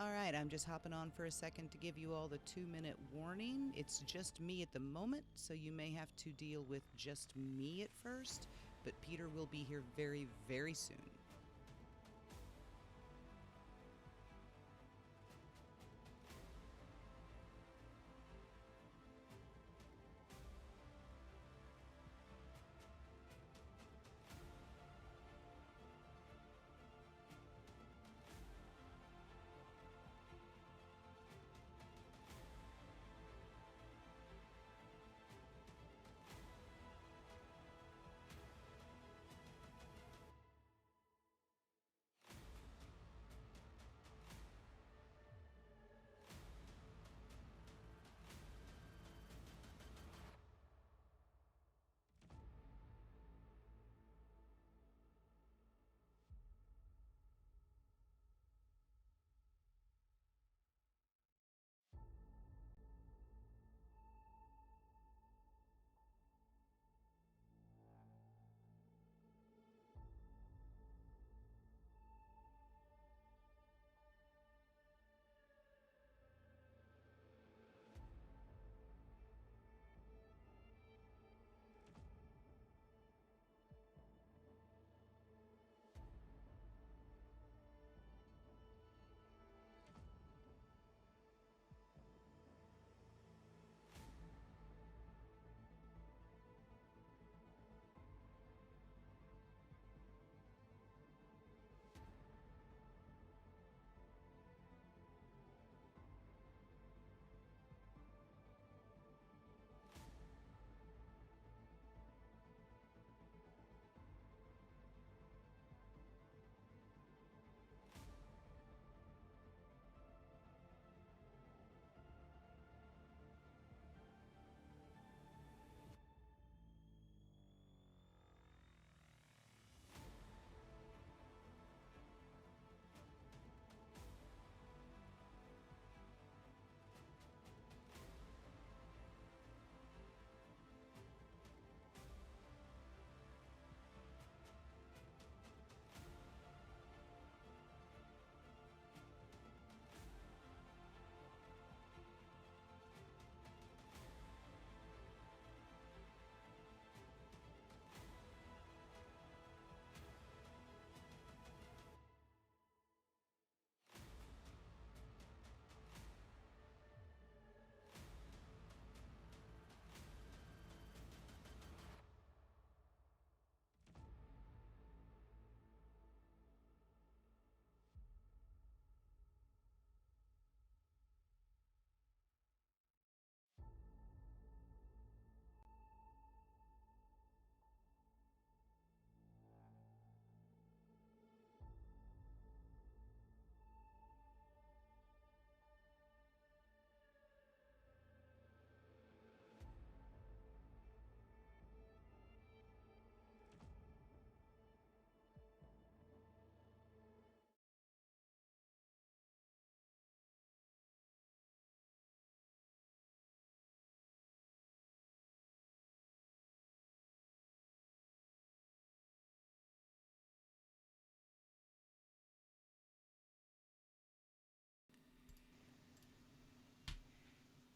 All right, I'm just hopping on for a second to give you all the 2-minute warning. It's just me at the moment, so you may have to deal with just me at first, but Peter will be here very, very soon.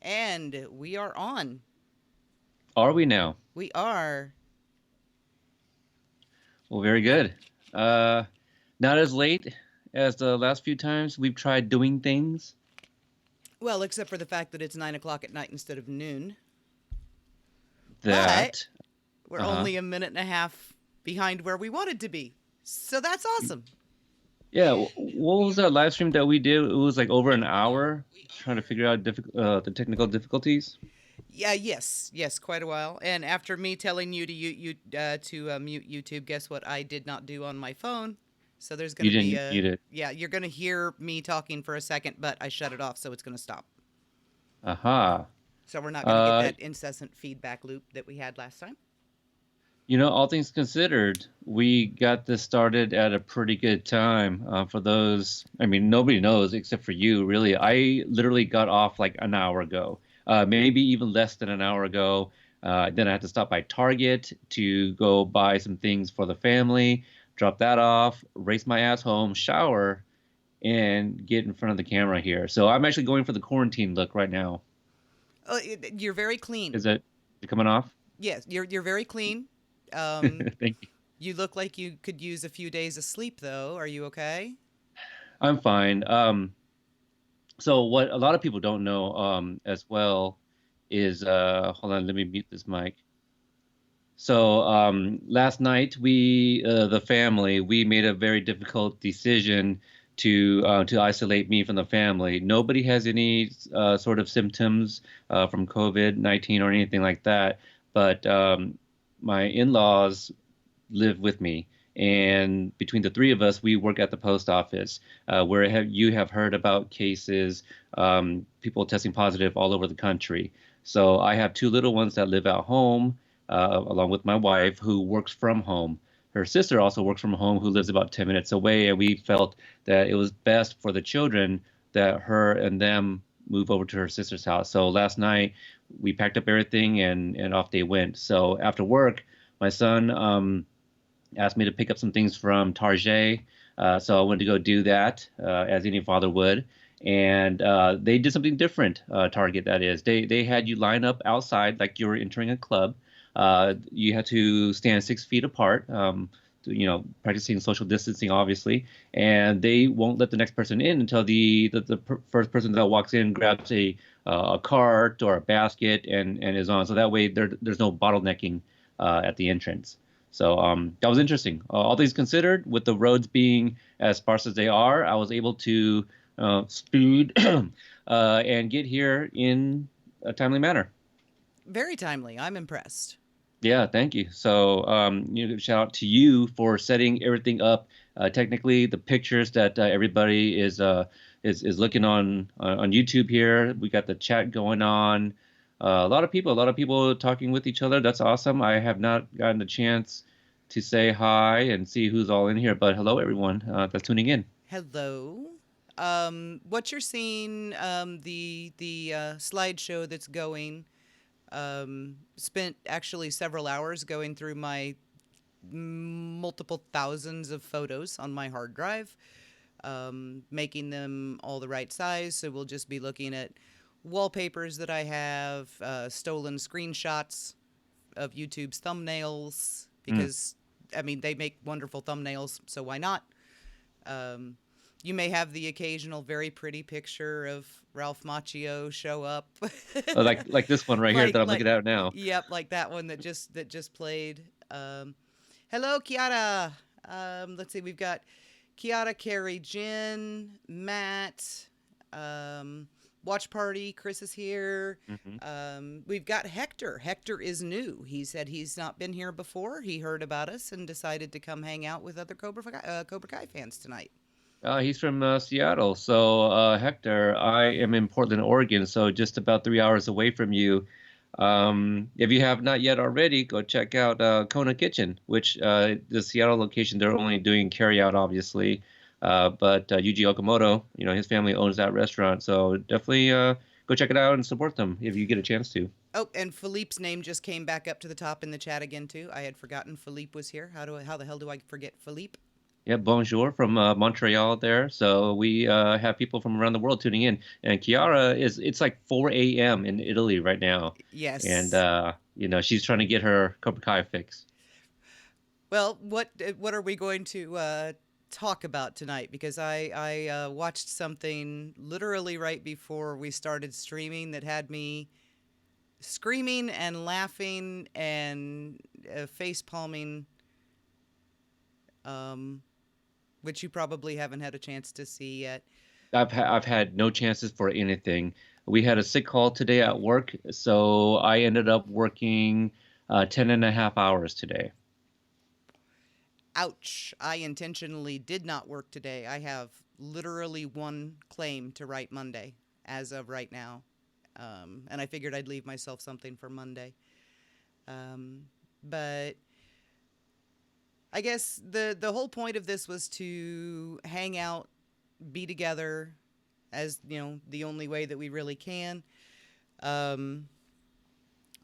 And we are on. Are we now? We are. Well, very good. Uh, Not as late as the last few times we've tried doing things. Well, except for the fact that it's 9 o'clock at night instead of noon. But That, we're uh-huh. only a minute and a half behind where we wanted to be. So that's awesome. Yeah, what was that live stream that we did? It was like over an hour trying to figure out the technical difficulties. Yeah, yes, quite a while. And after me telling you to mute YouTube, guess what I did not do on my phone? So there's going You to be didn't a eat it. yeah, you're going to hear me talking for a second, but I shut it off, so it's going to stop. Aha. So we're not going to get Uh, that incessant feedback loop that we had last time. all things considered, we got this started at a pretty good time. For those, I mean, nobody knows except for you, really. I literally got off like an hour ago, maybe even less than an hour ago. Then I had to stop by Target to go buy some things for the family, drop that off, race my ass home, shower, and get in front of the camera here. So I'm actually going for the quarantine look right now. You're very clean. Is it coming off? Yes, you're very clean. Um, Thank you. you look like you could use a few days of sleep, though. Are you okay? I'm fine. So what a lot of people don't know as well is hold on, let me mute this mic. So last night the family, we made a very difficult decision to isolate me from the family. Nobody has any sort of symptoms from COVID-19 or anything like that, but my in-laws live with me. And between the three of us, we work at the post office, where you have heard about cases, people testing positive all over the country. So I have two little ones that live at home, along with my wife, who works from home. Her sister also works from home, who lives about 10 minutes away. And we felt that it was best for the children that her and them move over to her sister's house. So last night, we packed up everything and off they went. So after work, my son asked me to pick up some things from Target. So I went to go do that, as any father would. And they did something different, Target, that is. They had you line up outside like you were entering a club. You had to stand 6 feet apart, practicing social distancing, obviously. And they won't let the next person in until the first person that walks in grabs a cart or a basket and is on. So that way there's no bottlenecking at the entrance. So that was interesting. All things considered, with the roads being as sparse as they are, I was able to speed and get here in a timely manner. Very timely. I'm impressed. Yeah, thank you. So, shout out to you for setting everything up. Technically, the pictures that everybody is looking on YouTube here. We got the chat going on. A lot of people talking with each other. That's awesome. I have not gotten the chance to say hi and see who's all in here, but hello everyone that's tuning in. Hello. What you're seeing, the slideshow that's going, spent actually several hours going through my multiple thousands of photos on my hard drive, making them all the right size. So we'll just be looking at wallpapers that I have, stolen screenshots of YouTube's thumbnails, Mm. because, I mean, they make wonderful thumbnails, so why not? You may have the occasional very pretty picture of Ralph Macchio show up. Like this one right here that I'm Like, looking at now. yep, like that one that just played. Hello, Kiara. Let's see, we've got Kiara, Carrie, Jen, Matt, Watch Party. Chris is here. Hmm. We've got Hector. Hector is new. He said he's not been here before. He heard about us and decided to come hang out with other Cobra Kai fans tonight. He's from Seattle. So, Hector, I am in Portland, Oregon, so just about 3 hours away from you. If you have not yet already, go check out Kona Kitchen, which the Seattle location, they're only doing carry out, obviously. But Yuji Okamoto, his family owns that restaurant. So definitely go check it out and support them if you get a chance to. Oh, and Philippe's name just came back up to the top in the chat again too. I had forgotten Philippe was here. How the hell do I forget Philippe? Yeah, bonjour from Montreal there. So we have people from around the world tuning in. And Kiara it's like 4 a.m. in Italy right now. And, Yes. she's trying to get her Cobra Kai fix. Well, what are we going to talk about tonight? Because I watched something literally right before we started streaming that had me screaming and laughing and face palming, which you probably haven't had a chance to see yet. I've had no chances for anything. We had a sick call today at work, so I ended up working 10 and a half hours today. Ouch. I intentionally did not work today. I have literally one claim to write Monday as of right now. And I figured I'd leave myself something for Monday. But I guess the whole point of this was to hang out, be together, as the only way that we really can.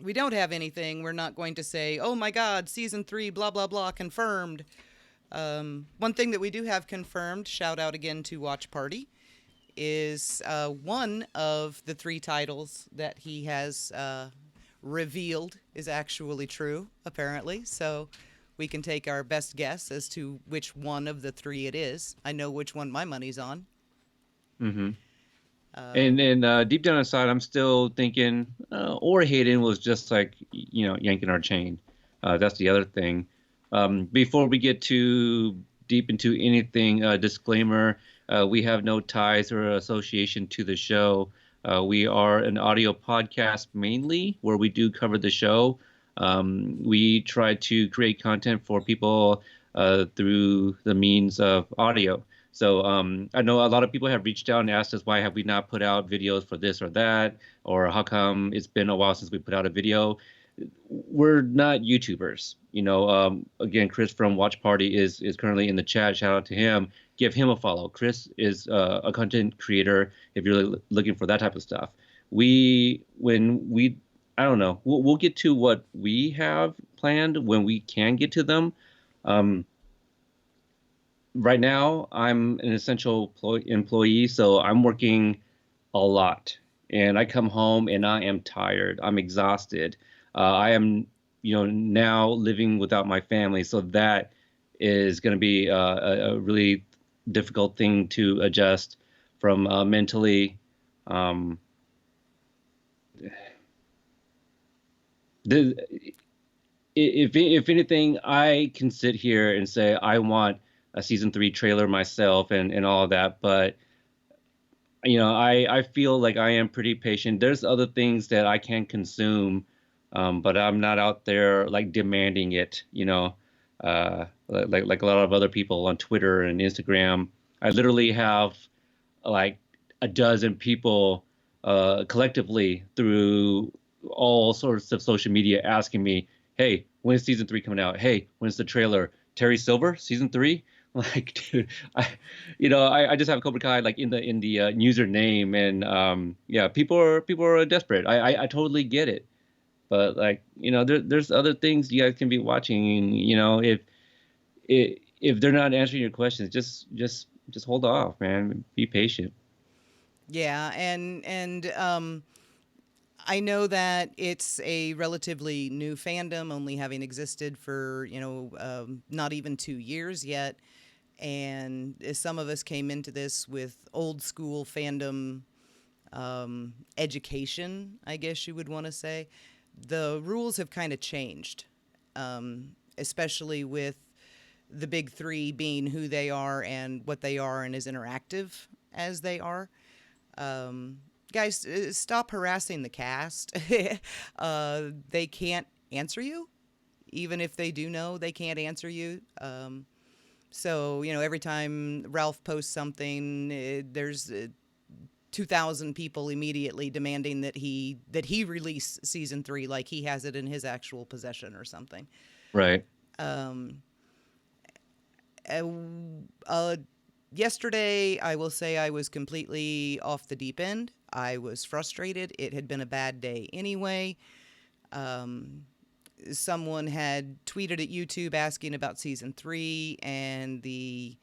We don't have anything. We're not going to say, "Oh my God, season 3, blah blah blah, confirmed." One thing that we do have confirmed, shout out again to Watch Party, is one of the three titles that he has revealed is actually true, apparently. So we can take our best guess as to which one of the three it is. I know which one my money's on. Hmm. Uh, And deep down inside, I'm still thinking, or Hayden was just like, yanking our chain. That's the other thing. Before we get too deep into anything, disclaimer, we have no ties or association to the show. We are an audio podcast mainly, where we do cover the show. We try to create content for people through the means of audio. So I know a lot of people have reached out and asked us, why have we not put out videos for this or that, or how come it's been a while since we put out a video? We're not YouTubers. Again, Chris from Watch Party is currently in the chat. Shout out to him. Give him a follow. Chris is a content creator if you're looking for that type of stuff. I don't know. We'll get to what we have planned when we can get to them. Um, right now I'm an essential employee, so I'm working a lot, and I come home and I am tired. I'm exhausted. I am, now living without my family, so that is going to be a really difficult thing to adjust from mentally. Um, the, if anything, I can sit here and say I want a season 3 trailer myself and all of that, but I feel like I am pretty patient. There's other things that I can consume, but I'm not out there like demanding it. Like a lot of other people on Twitter and Instagram. I literally have like a dozen people collectively through all sorts of social media asking me, "Hey, when's season 3 coming out? Hey, when's the trailer? Terry Silver season 3?" Like, dude, I just have Cobra Kai like in the username, and yeah, people are desperate. I totally get it, but like, there's other things you guys can be watching. If they're not answering your questions, just hold off, man. Be patient. yeah, and I know that it's a relatively new fandom, only having existed for not even 2 years yet. And some of us came into this with old school fandom education, I guess you would want to say. The rules have kind of changed, especially with the big three being who they are and what they are and as interactive as they are. Um, Guys, stop harassing the cast. They can't answer you. Even if they do know, they can't answer you. So, every time Ralph posts something, there's 2,000 people immediately demanding that he release season 3 like he has it in his actual possession or something. Right. Um, uh, uh, Yesterday, I will say I was completely off the deep end. I was frustrated. It had been a bad day anyway. Um, Someone had tweeted at YouTube asking about season 3, and the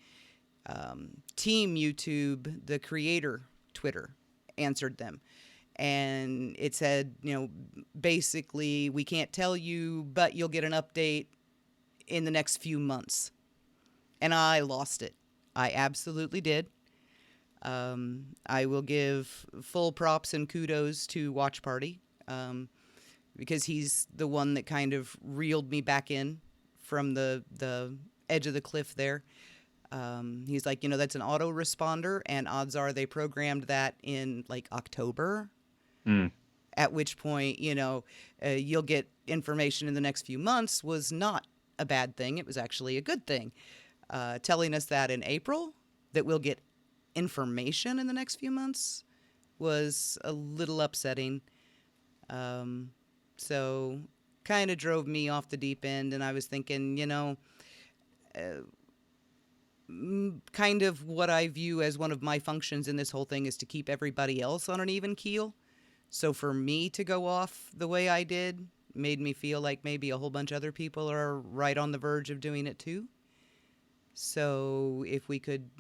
team YouTube, the creator Twitter, answered them. And it said, basically, we can't tell you, but you'll get an update in the next few months. And I lost it. I absolutely did. I will give full props and kudos to Watch Party, because he's the one that kind of reeled me back in from the edge of the cliff there. He's like, that's an autoresponder, and odds are they programmed that in like October, Mm. at which point, you'll get information in the next few months was not a bad thing. It was actually a good thing. Telling us that in April, that we'll get information in the next few months, was a little upsetting. So kind of drove me off the deep end, and I was thinking, kind of what I view as one of my functions in this whole thing is to keep everybody else on an even keel. So for me to go off the way I did made me feel like maybe a whole bunch of other people are right on the verge of doing it too. So if we could,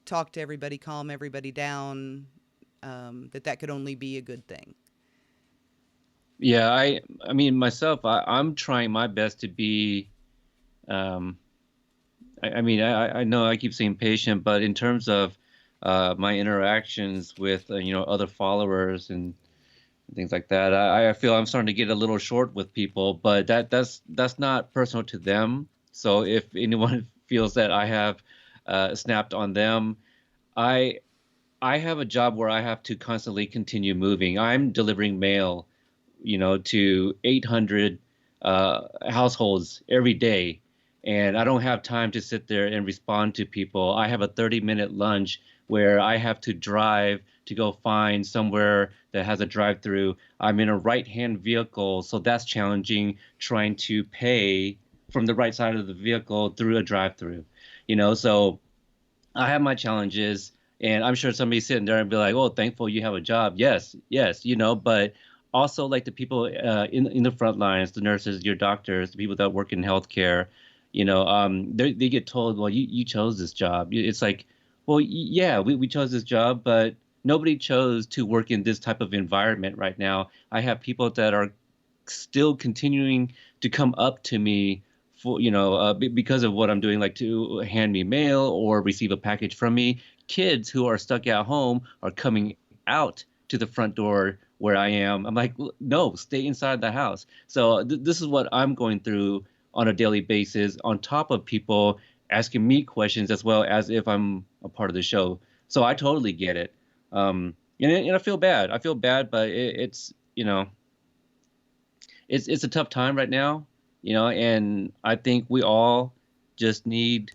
talk to everybody, calm everybody down, that could only be a good thing. Yeah, I mean myself, I'm trying my best to be um I mean I know I keep saying patient, but in terms of my interactions with other followers and things like that, I feel I'm starting to get a little short with people, but that's not personal to them. So if anyone feels that I have snapped on them, I I have a job where I have to constantly continue moving. I'm delivering mail, to 800 households every day. And I don't have time to sit there and respond to people. I have a 30-minute lunch where I have to drive to go find somewhere that has a drive-through. I'm in a right-hand vehicle, so that's challenging trying to pay from the right side of the vehicle through a drive-through. So I have my challenges, and I'm sure somebody's sitting there and be like, "Oh, thankful you have a job." Yes, yes, but also like the people in the front lines, the nurses, your doctors, the people that work in healthcare, they get told, "Well, you chose this job." It's like, well, yeah, we chose this job, but nobody chose to work in this type of environment right now. I have people that are still continuing to come up to me for because of what I'm doing, like to hand me mail or receive a package from me. Kids who are stuck at home are coming out to the front door where I am. I'm like, no, stay inside the house. So this is what I'm going through on a daily basis, on top of people asking me questions as well as if I'm a part of the show. So I totally get it. And I feel bad. I feel bad, but it's a tough time right now, and I think we all just need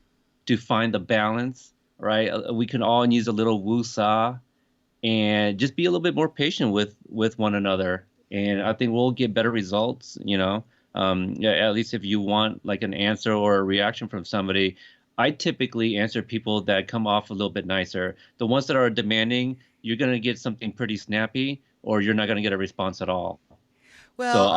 to find the balance, right? We can all use a little woo-saw and just be a little bit more patient with one another, and I think we'll get better results. Yeah, at least if you want like an answer or a reaction from somebody, I typically answer people that come off a little bit nicer. The ones that are demanding, you're gonna get something pretty snappy, or you're not gonna get a response at all. So Well,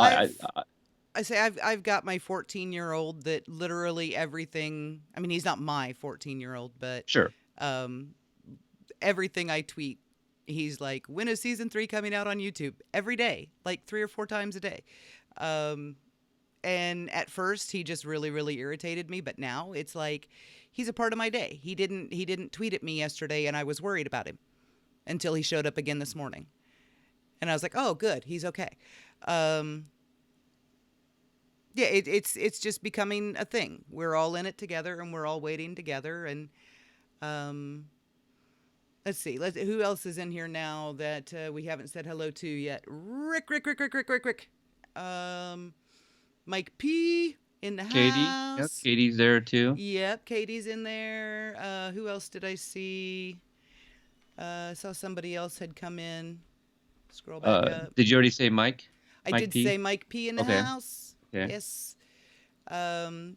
I say I've got my 14-year-old that literally everything. I mean, he's not my 14-year-old, but sure. um, everything I tweet, he's like, "When is season 3 coming out on YouTube?" Every day, like 3 or 4 times a day. Um, and at first, he just really, really irritated me, but now it's like he's a part of my day. He didn't tweet at me yesterday, and I was worried about him until he showed up again this morning, and I was like, "Oh, good, he's okay." Um, yeah, it's just becoming a thing. We're all in it together, and we're all waiting together. And um, let's see, who else is in here now that we haven't said hello to yet? Rick. Um, Mike P in the Katie, yep, house. Katie's there too. Yep, Katie's in there. Who else did I see? I saw somebody else had come in. Scroll back up. Did you already say Mike? I Mike did P? say Mike P in the Okay, house. okay. Yes. Um,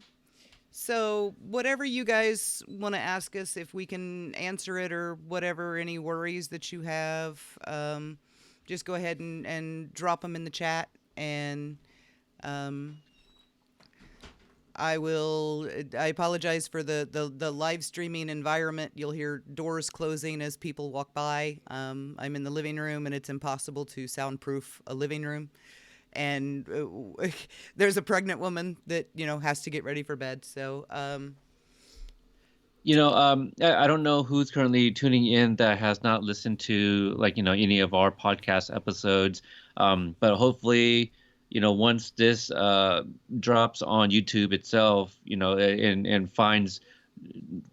So, whatever you guys want to ask us, if we can answer it or whatever, any worries that you have, just go ahead and drop them in the chat. And um, I apologize for the live streaming environment. You'll hear doors closing as people walk by. I'm in the living room, and it's impossible to soundproof a living room. And there's a pregnant woman that has to get ready for bed. So I don't know who's currently tuning in that has not listened to like, any of our podcast episodes. But hopefully, once this drops on YouTube itself, and finds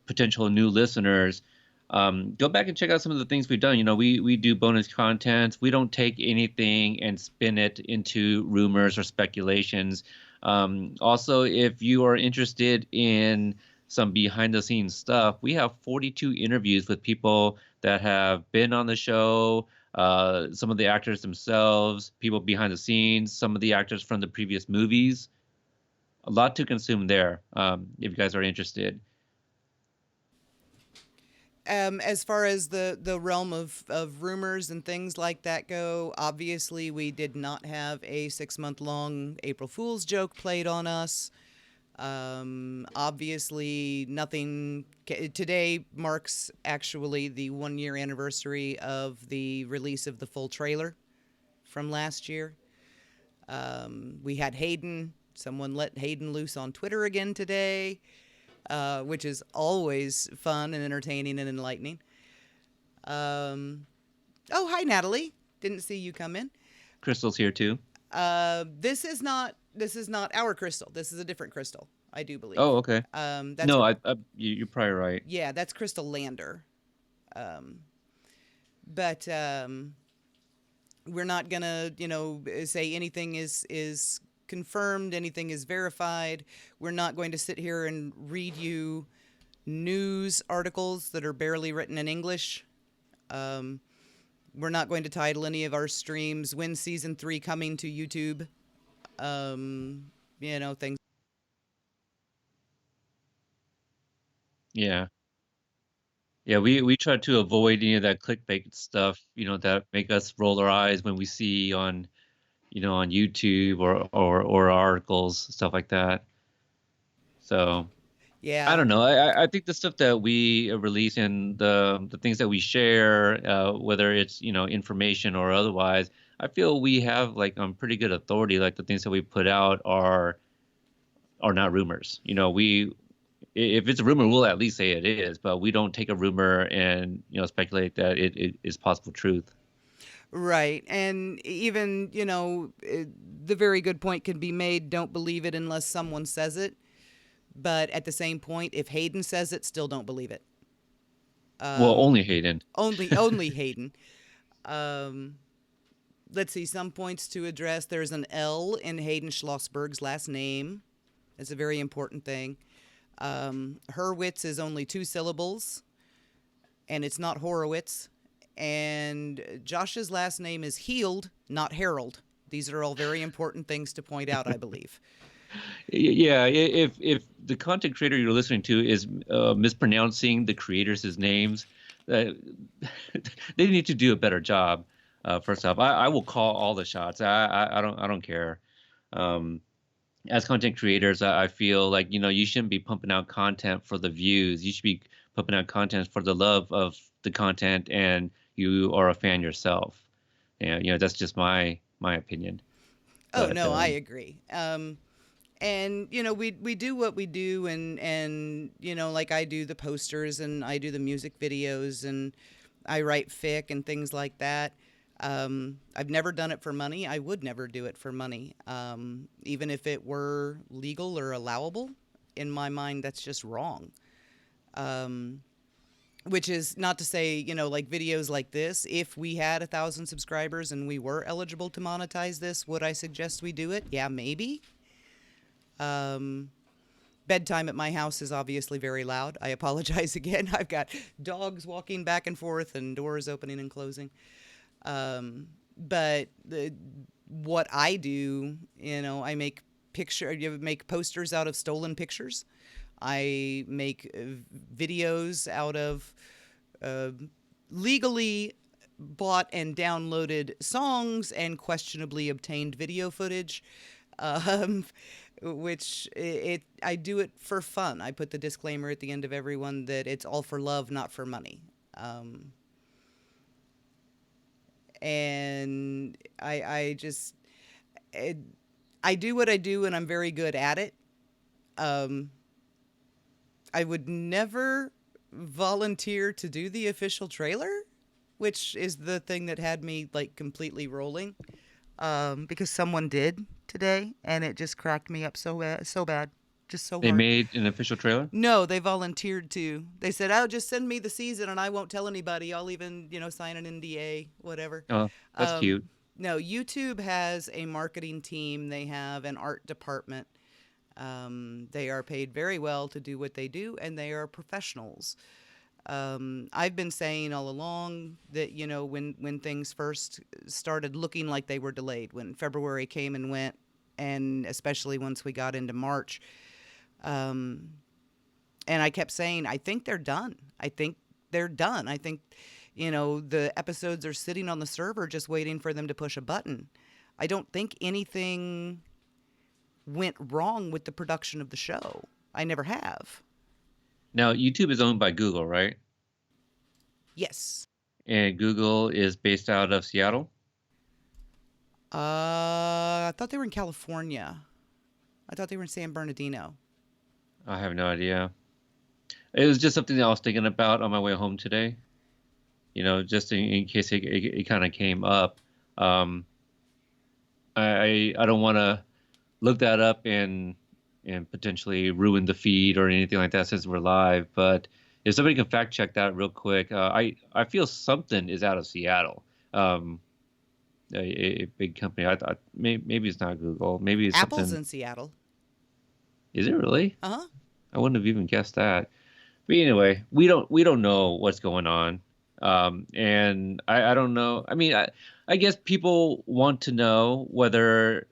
potential new listeners, go back and check out some of the things we've done. We do bonus content. We don't take anything and spin it into rumors or speculations. Also, if you are interested in some behind the scenes stuff, we have 42 interviews with people that have been on the show, some of the actors themselves, people behind the scenes, some of the actors from the previous movies. A lot to consume there, if you guys are interested. as far as the realm of rumors and things like that go, obviously we did not have a 6-month long April Fool's joke played on us. Obviously, nothing. Today marks actually the 1 year anniversary of the release of the full trailer from last year. We had Hayden. Someone let Hayden loose on Twitter again today, which is always fun and entertaining and enlightening. Um, oh, hi, Natalie. Didn't see you come in. Crystal's here too. This is not our crystal. This is a different crystal, I do believe. Oh, okay. That's No, a you're probably right. yeah, that's Crystal Lander. Um, but we're not gonna, say anything is confirmed, anything is verified. We're not going to sit here and read you news articles that are barely written in English. Um, we're not going to title any of our streams "When Season 3 Coming to YouTube." Things. Yeah. Yeah, we try to avoid any of that clickbait stuff, that make us roll our eyes when we see on YouTube or articles, stuff like that. So I Yeah. don't know. I think the stuff that we release and the things that we share, whether it's information or otherwise, I feel we have like pretty good authority. Like the things that we put out are not rumors. If it's a rumor, we'll at least say it is, but we don't take a rumor and speculate that it is possible truth. Right. And even, the very good point can be made, don't believe it unless someone says it. But at the same point, if Hayden says it, still don't believe it. Well, Um, only Hayden. only Hayden. Um, let's see, some points to address. There's an L in Hayden Schlossberg's last name. That's a very important thing. Hurwitz is only 2 syllables, and it's not Horowitz. And Josh's last name is Heald, not Harold. These are all very important things to point out, I believe. Yeah, if the content creator you're listening to is mispronouncing the creators' names, uh, they need to do a better job. First off, I will call all the shots. I don't care. Um, as content creators, I feel like you shouldn't be pumping out content for the views. You should be pumping out content for the love of the content, and you are a fan yourself. And that's just my opinion. Oh, But no, I agree. And we do what we do, and like I do the posters and I do the music videos and I write fic and things like that. I've never done it for money. I would never do it for money, even if it were legal or allowable. In my mind, that's just wrong. Um, which is not to say, like videos like this, if we had 1,000 subscribers and we were eligible to monetize this, would I suggest we do it? Yeah, maybe. Um, Bedtime at my house is obviously very loud. I apologize again. I've got dogs walking back and forth and doors opening and closing. But what I do, I make posters out of stolen pictures. I make videos out of uh, legally bought and downloaded songs and questionably obtained video footage. Um, which I do it for fun. I put the disclaimer at the end of every one that it's all for love, not for money. And I just it, I do what I do, and I'm very good at it. Um, I would never volunteer to do the official trailer, which is the thing that had me like completely rolling. Because someone did today, and it just cracked me up so bad, just so they hard. made an official trailer. No, they volunteered to. They said, "Oh, just send me the season, and I won't tell anybody. I'll even, sign an NDA, whatever." Oh, that's cute. No, YouTube has a marketing team. They have an art department. They are paid very well to do what they do, and they are professionals. I've been saying all along that, when things first started looking like they were delayed, when February came and went, and especially once we got into March, um, and I kept saying, I think they're done. I think they're done. I think, the episodes are sitting on the server just waiting for them to push a button. I don't think anything went wrong with the production of the show. I never have. Now, YouTube is owned by Google, right? Yes. And Google is based out of Seattle. I thought they were in California. I thought they were in San Bernardino. I have no idea. It was just something that I was thinking about on my way home today. Just in case it kind of came up. Um, I don't want to look that up and potentially ruin the feed or anything like that since we're live. But if somebody can fact check that real quick, I feel something is out of Seattle. A big company. I thought maybe it's not Google. Maybe it's Apple's something. in Seattle. Is it really? Uh-huh. I wouldn't have even guessed that. But anyway, we don't know what's going on. And I don't know. I mean, I guess people want to know whether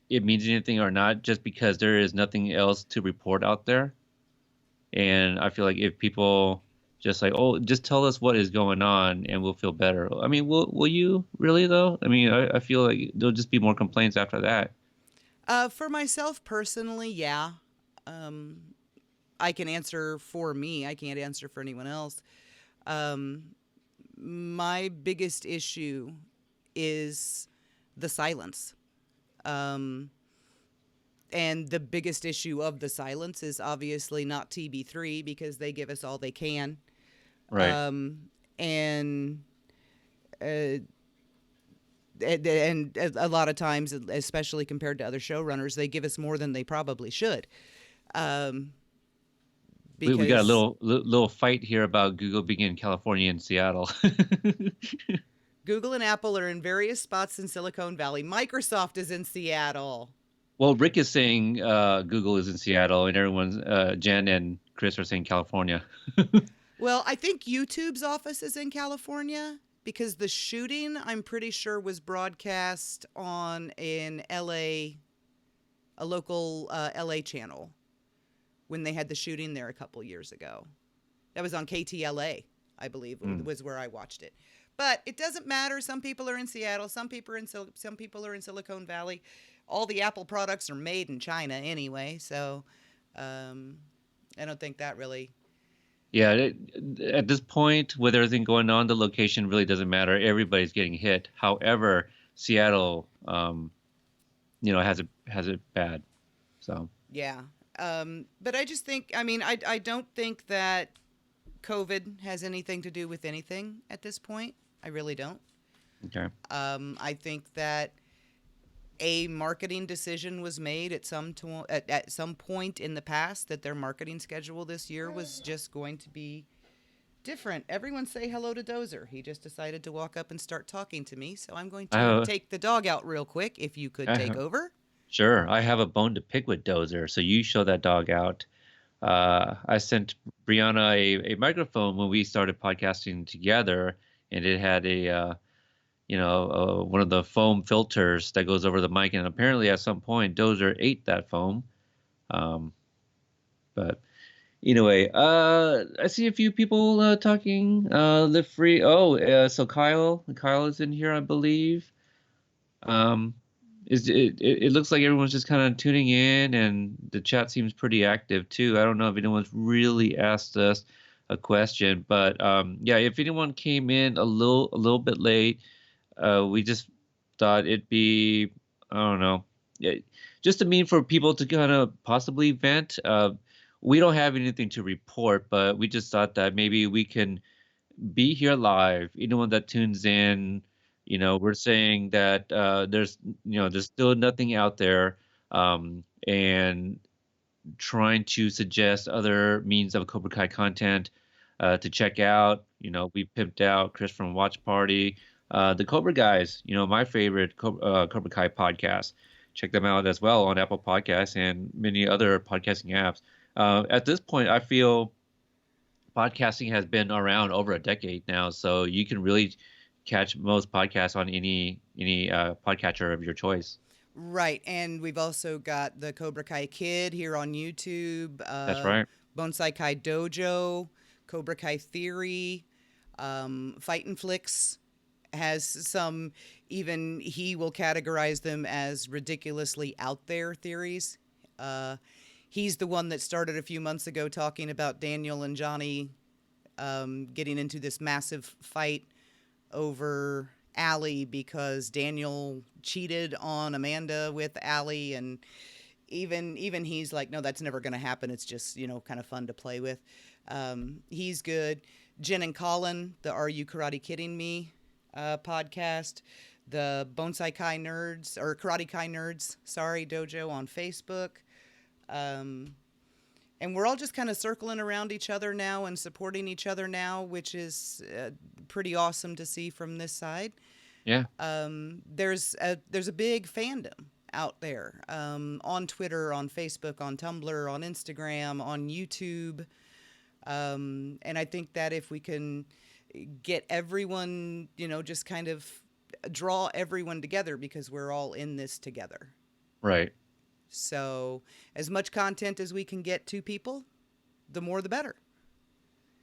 it means anything or not, just because there is nothing else to report out there. And I feel like if people just like, oh, just tell us what is going on and we'll feel better. I mean, will you really though? I mean, I feel like there'll just be more complaints after that. For myself personally, yeah. Um, I can answer for me. I can't answer for anyone else. Um, my biggest issue is the silence. Um, and the biggest issue of the silence is obviously not TB3 because they give us all they can. Right. And and a lot of times, especially compared to other showrunners, they give us more than they probably should. Um, We got a because little fight here about Google being in California and Seattle. Google and Apple are in various spots in Silicon Valley. Microsoft is in Seattle. Well, Rick is saying Google is in Seattle, and everyone's Jen and Chris are saying California. Well, I think YouTube's office is in California because the shooting, I'm pretty sure, was broadcast on an LA, a local LA channel when they had the shooting there a couple years ago. That was on KTLA, I believe, was where I watched it. But it doesn't matter. Some people are in Seattle. Some people are in Silicon Valley. All the Apple products are made in China anyway, so I don't think that really. Yeah, at this point, with everything going on, the location really doesn't matter. Everybody's getting hit. However, Seattle, has it bad. So Yeah. But I just think, I mean, I don't think that COVID has anything to do with anything at this point. I really don't. okay, I think that a marketing decision was made at at some point in the past that their marketing schedule this year was just going to be different. Everyone say hello to Dozer. He just decided to walk up and start talking to me, so I'm going I to have, take the dog out real quick if you could I take have, over. sure, I have a bone to pick with Dozer, so you show that dog out. I sent Brianna a microphone when we started podcasting together, and it had one of the foam filters that goes over the mic, and apparently at some point Dozer ate that foam. But anyway, I see a few people talking. Live free. Oh, so Kyle is in here, I believe. Um, it looks like everyone's just kind of tuning in, and the chat seems pretty active too. I don't know if anyone's really asked us a question, but yeah, if anyone came in a little bit late, we just thought it'd be, I don't know, yeah, just a mean for people to kind of possibly vent. We don't have anything to report, but we just thought that maybe we can be here live. Anyone that tunes in, we're saying that there's still nothing out there, and trying to suggest other means of Cobra Kai content to check out. We pimped out Chris from Watch Party, the Cobra Guys. My favorite Cobra Kai podcast. Check them out as well on Apple Podcasts and many other podcasting apps. At this point, I feel podcasting has been around over a decade now, so you can really catch most podcasts on any podcatcher of your choice. Right, and we've also got the Cobra Kai Kid here on YouTube, That's right. Bonsai Kai Dojo, Cobra Kai Theory, Fight and Flicks, has some, even he will categorize them as ridiculously out there theories. Uh, he's the one that started a few months ago talking about Daniel and Johnny getting into this massive fight over Allie because Daniel cheated on Amanda with Allie, and even he's like, no, that's never going to happen. It's just, kind of fun to play with. He's good. Jen and Colin, the Are You Karate Kidding Me podcast, the Bonsai Kai Nerds, or Karate Kai Nerds, sorry, dojo on Facebook. Um, and we're all just kind of circling around each other now and supporting each other now, which is pretty awesome to see from this side. Yeah. There's a big fandom out there on Twitter, on Facebook, on Tumblr, on Instagram, on YouTube. And I think that if we can get everyone, just kind of draw everyone together, because we're all in this together. Right. So as much content as we can get to people, the more the better.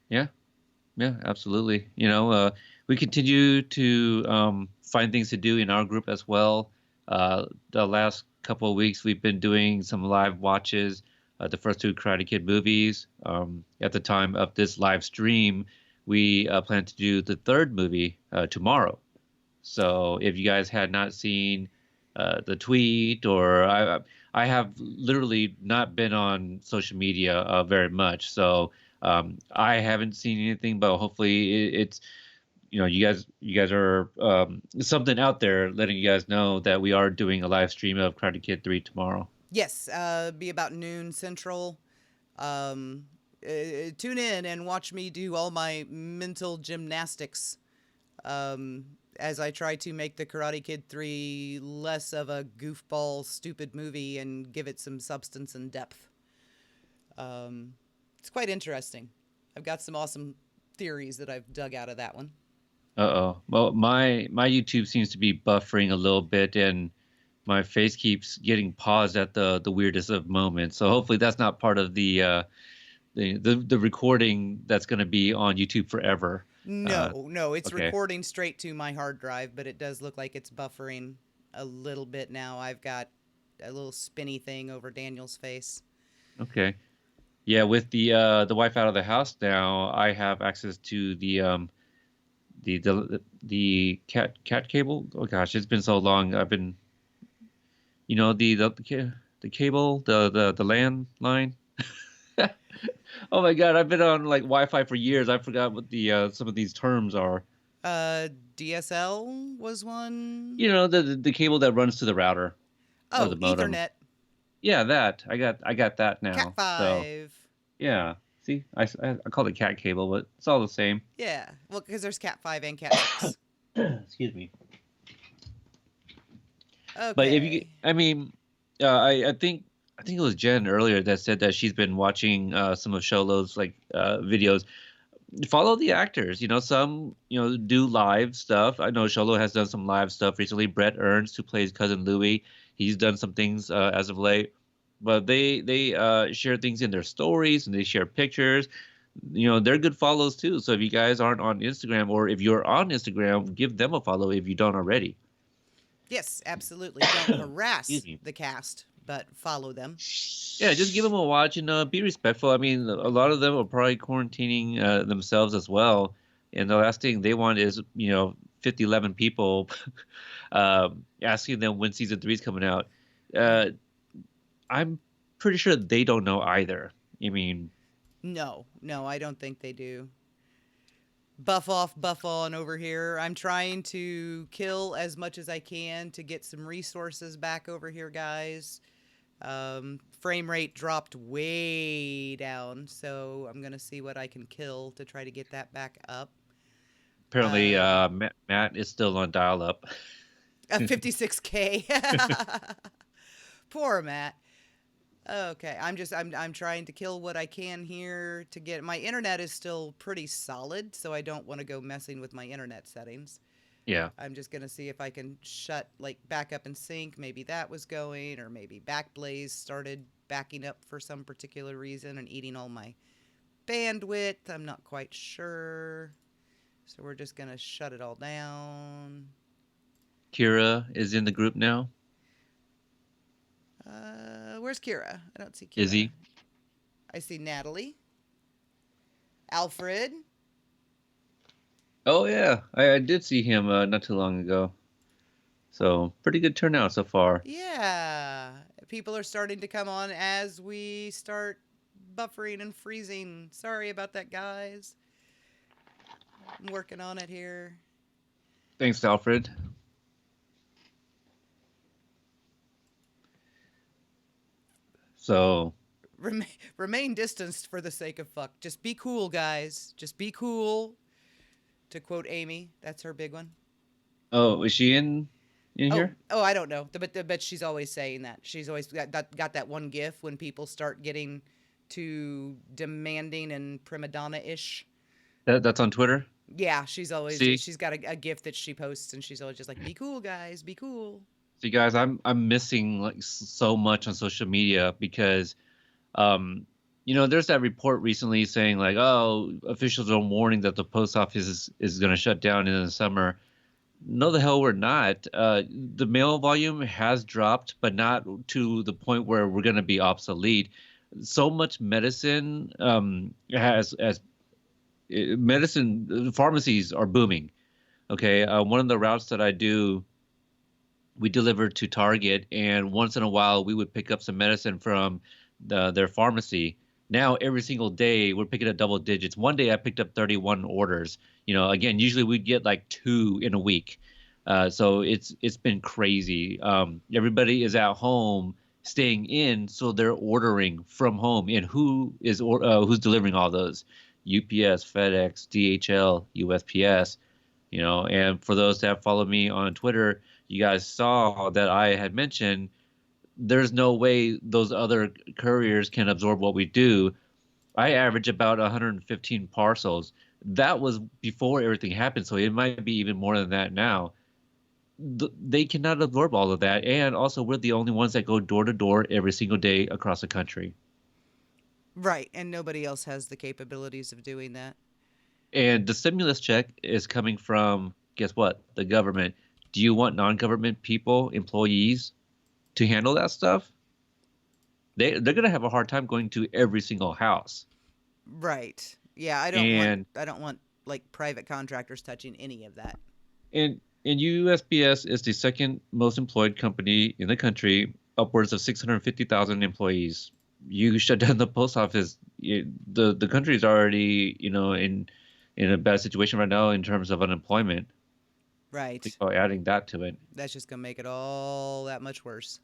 Yeah. Yeah, absolutely. We continue to find things to do in our group as well. The last couple of weeks, we've been doing some live watches, the first two Karate Kid movies. At the time of this live stream, we plan to do the third movie tomorrow. So if you guys had not seen the tweet, or I have literally not been on social media very much, so I haven't seen anything, but hopefully it's you guys are something out there letting you guys know that we are doing a live stream of Karate Kid 3 tomorrow. Yes, be about noon Central. Tune in and watch me do all my mental gymnastics as I try to make the Karate Kid 3 less of a goofball, stupid movie and give it some substance and depth. It's quite interesting. I've got some awesome theories that I've dug out of that one. Uh-oh. Well, my YouTube seems to be buffering a little bit, and my face keeps getting paused at the weirdest of moments. So hopefully that's not part of the recording that's going to be on YouTube forever. No, it's okay. recording straight to my hard drive, but it does look like it's buffering a little bit now. I've got a little spinny thing over Daniel's face. Okay. Yeah, with the wife out of the house now, I have access to the cat cable. Oh gosh, it's been so long. I've been, the cable, the landline. Oh my God, I've been on like Wi-Fi for years. I forgot what the some of these terms are. DSL was one. The cable that runs to the router or Oh, the modem. Ethernet. Yeah, that I got that now. Cat 5. So yeah, see, I called it cat cable, but it's all the same. Yeah, well, because there's Cat 5 and Cat 6. Excuse me. Okay. But I think it was Jen earlier that said that she's been watching some of Sholo's videos. Follow the actors. Some do live stuff. I know Sholo has done some live stuff recently. Brett Ernst, who plays Cousin Louie, he's done some things as of late. But they share things in their stories, and they share pictures. They're good follows too. So if you guys aren't on Instagram, or if you're on Instagram, give them a follow if you don't already. Yes, absolutely. Don't harass the cast, but follow them. Yeah, just give them a watch and be respectful. I mean, a lot of them are probably quarantining themselves as well. And the last thing they want is, 50, 11 people asking them when season 3 is coming out. I'm pretty sure they don't know either. I mean... No, I don't think they do. Buff off, buff on over here. I'm trying to kill as much as I can to get some resources back over here, guys. Frame rate dropped way down, so I'm going to see what I can kill to try to get that back up. Apparently, Matt is still on dial-up. 56K. Poor Matt. Okay, I'm trying to kill what I can here to get... My internet is still pretty solid, so I don't want to go messing with my internet settings. Yeah. I'm just going to see if I can shut, back up and sync. Maybe that was going, or maybe Backblaze started backing up for some particular reason and eating all my bandwidth. I'm not quite sure. So we're just going to shut it all down. Kira is in the group now. Where's Kira? I don't see Kira. Izzy. I see Natalie. Alfred. Oh yeah, I did see him not too long ago. So pretty good turnout so far. Yeah. People are starting to come on as we start buffering and freezing. Sorry about that, guys. I'm working on it here. Thanks, Alfred. So Remain distanced for the sake of fuck. Just be cool, guys. Just be cool. To quote Amy, that's her big one. oh, is she in here? Oh, I don't know. But she's always saying that. She's always got that one gif when people start getting too demanding and prima donna-ish. That's on Twitter? Yeah, she's always See? she's got a gif that she posts, and she's always just like, "Be cool, guys. Be cool." See, guys, I'm missing like so much on social media because there's that report recently saying like, oh, officials are warning that the post office is going to shut down in the summer. No, the hell we're not. The mail volume has dropped, but not to the point where we're going to be obsolete. So much medicine medicine pharmacies are booming. Okay, one of the routes that I do, we deliver to Target, and once in a while we would pick up some medicine from their pharmacy. Now every single day we're picking up double digits. One day I picked up 31 orders. Again, usually we'd get like 2 in a week. So it's been crazy. Everybody is at home staying in, so they're ordering from home. And who's delivering all those? UPS, FedEx, DHL, USPS. And for those that follow me on Twitter, you guys saw that I had mentioned there's no way those other couriers can absorb what we do. I average about 115 parcels. That was before everything happened, so it might be even more than that now. They cannot absorb all of that, and also we're the only ones that go door to door every single day across the country. Right, and nobody else has the capabilities of doing that. And the stimulus check is coming from, guess what? The government. Do you want non-government people, employees, to handle that stuff? They're gonna have a hard time going to every single house. Right. Yeah, I don't want like private contractors touching any of that. And USPS is the second most employed company in the country, upwards of 650,000 employees. You shut down the post office, the country is already, in a bad situation right now in terms of unemployment. Right. Think about adding that to it. That's just gonna make it all that much worse.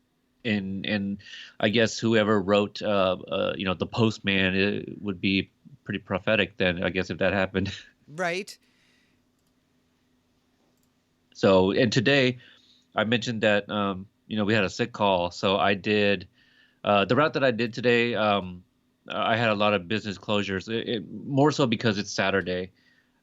And I guess whoever wrote the postman, it would be pretty prophetic then, I guess, if that happened. Right. So, and today I mentioned that we had a sick call, so I did the route that I did today. I had a lot of business closures, more so because it's Saturday,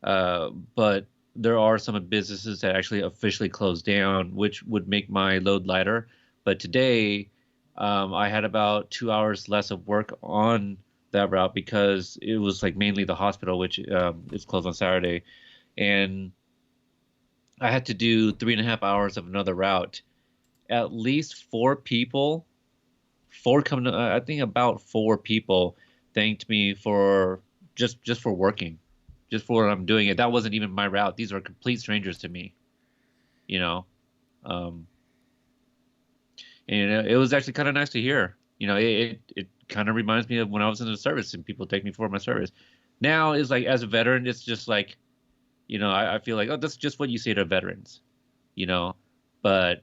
but there are some businesses that actually officially closed down, which would make my load lighter. But today, I had about 2 hours less of work on that route because it was like mainly the hospital, which is closed on Saturday, and I had to do 3.5 hours of another route. At least I think about 4 people thanked me for just for working, just for what I'm doing. It that wasn't even my route. These are complete strangers to me, you know. Um, and it was actually kind of nice to hear. It kind of reminds me of when I was in the service and people take me for my service. Now it's like as a veteran, it's just like, I feel like, oh, that's just what you say to veterans, you know. But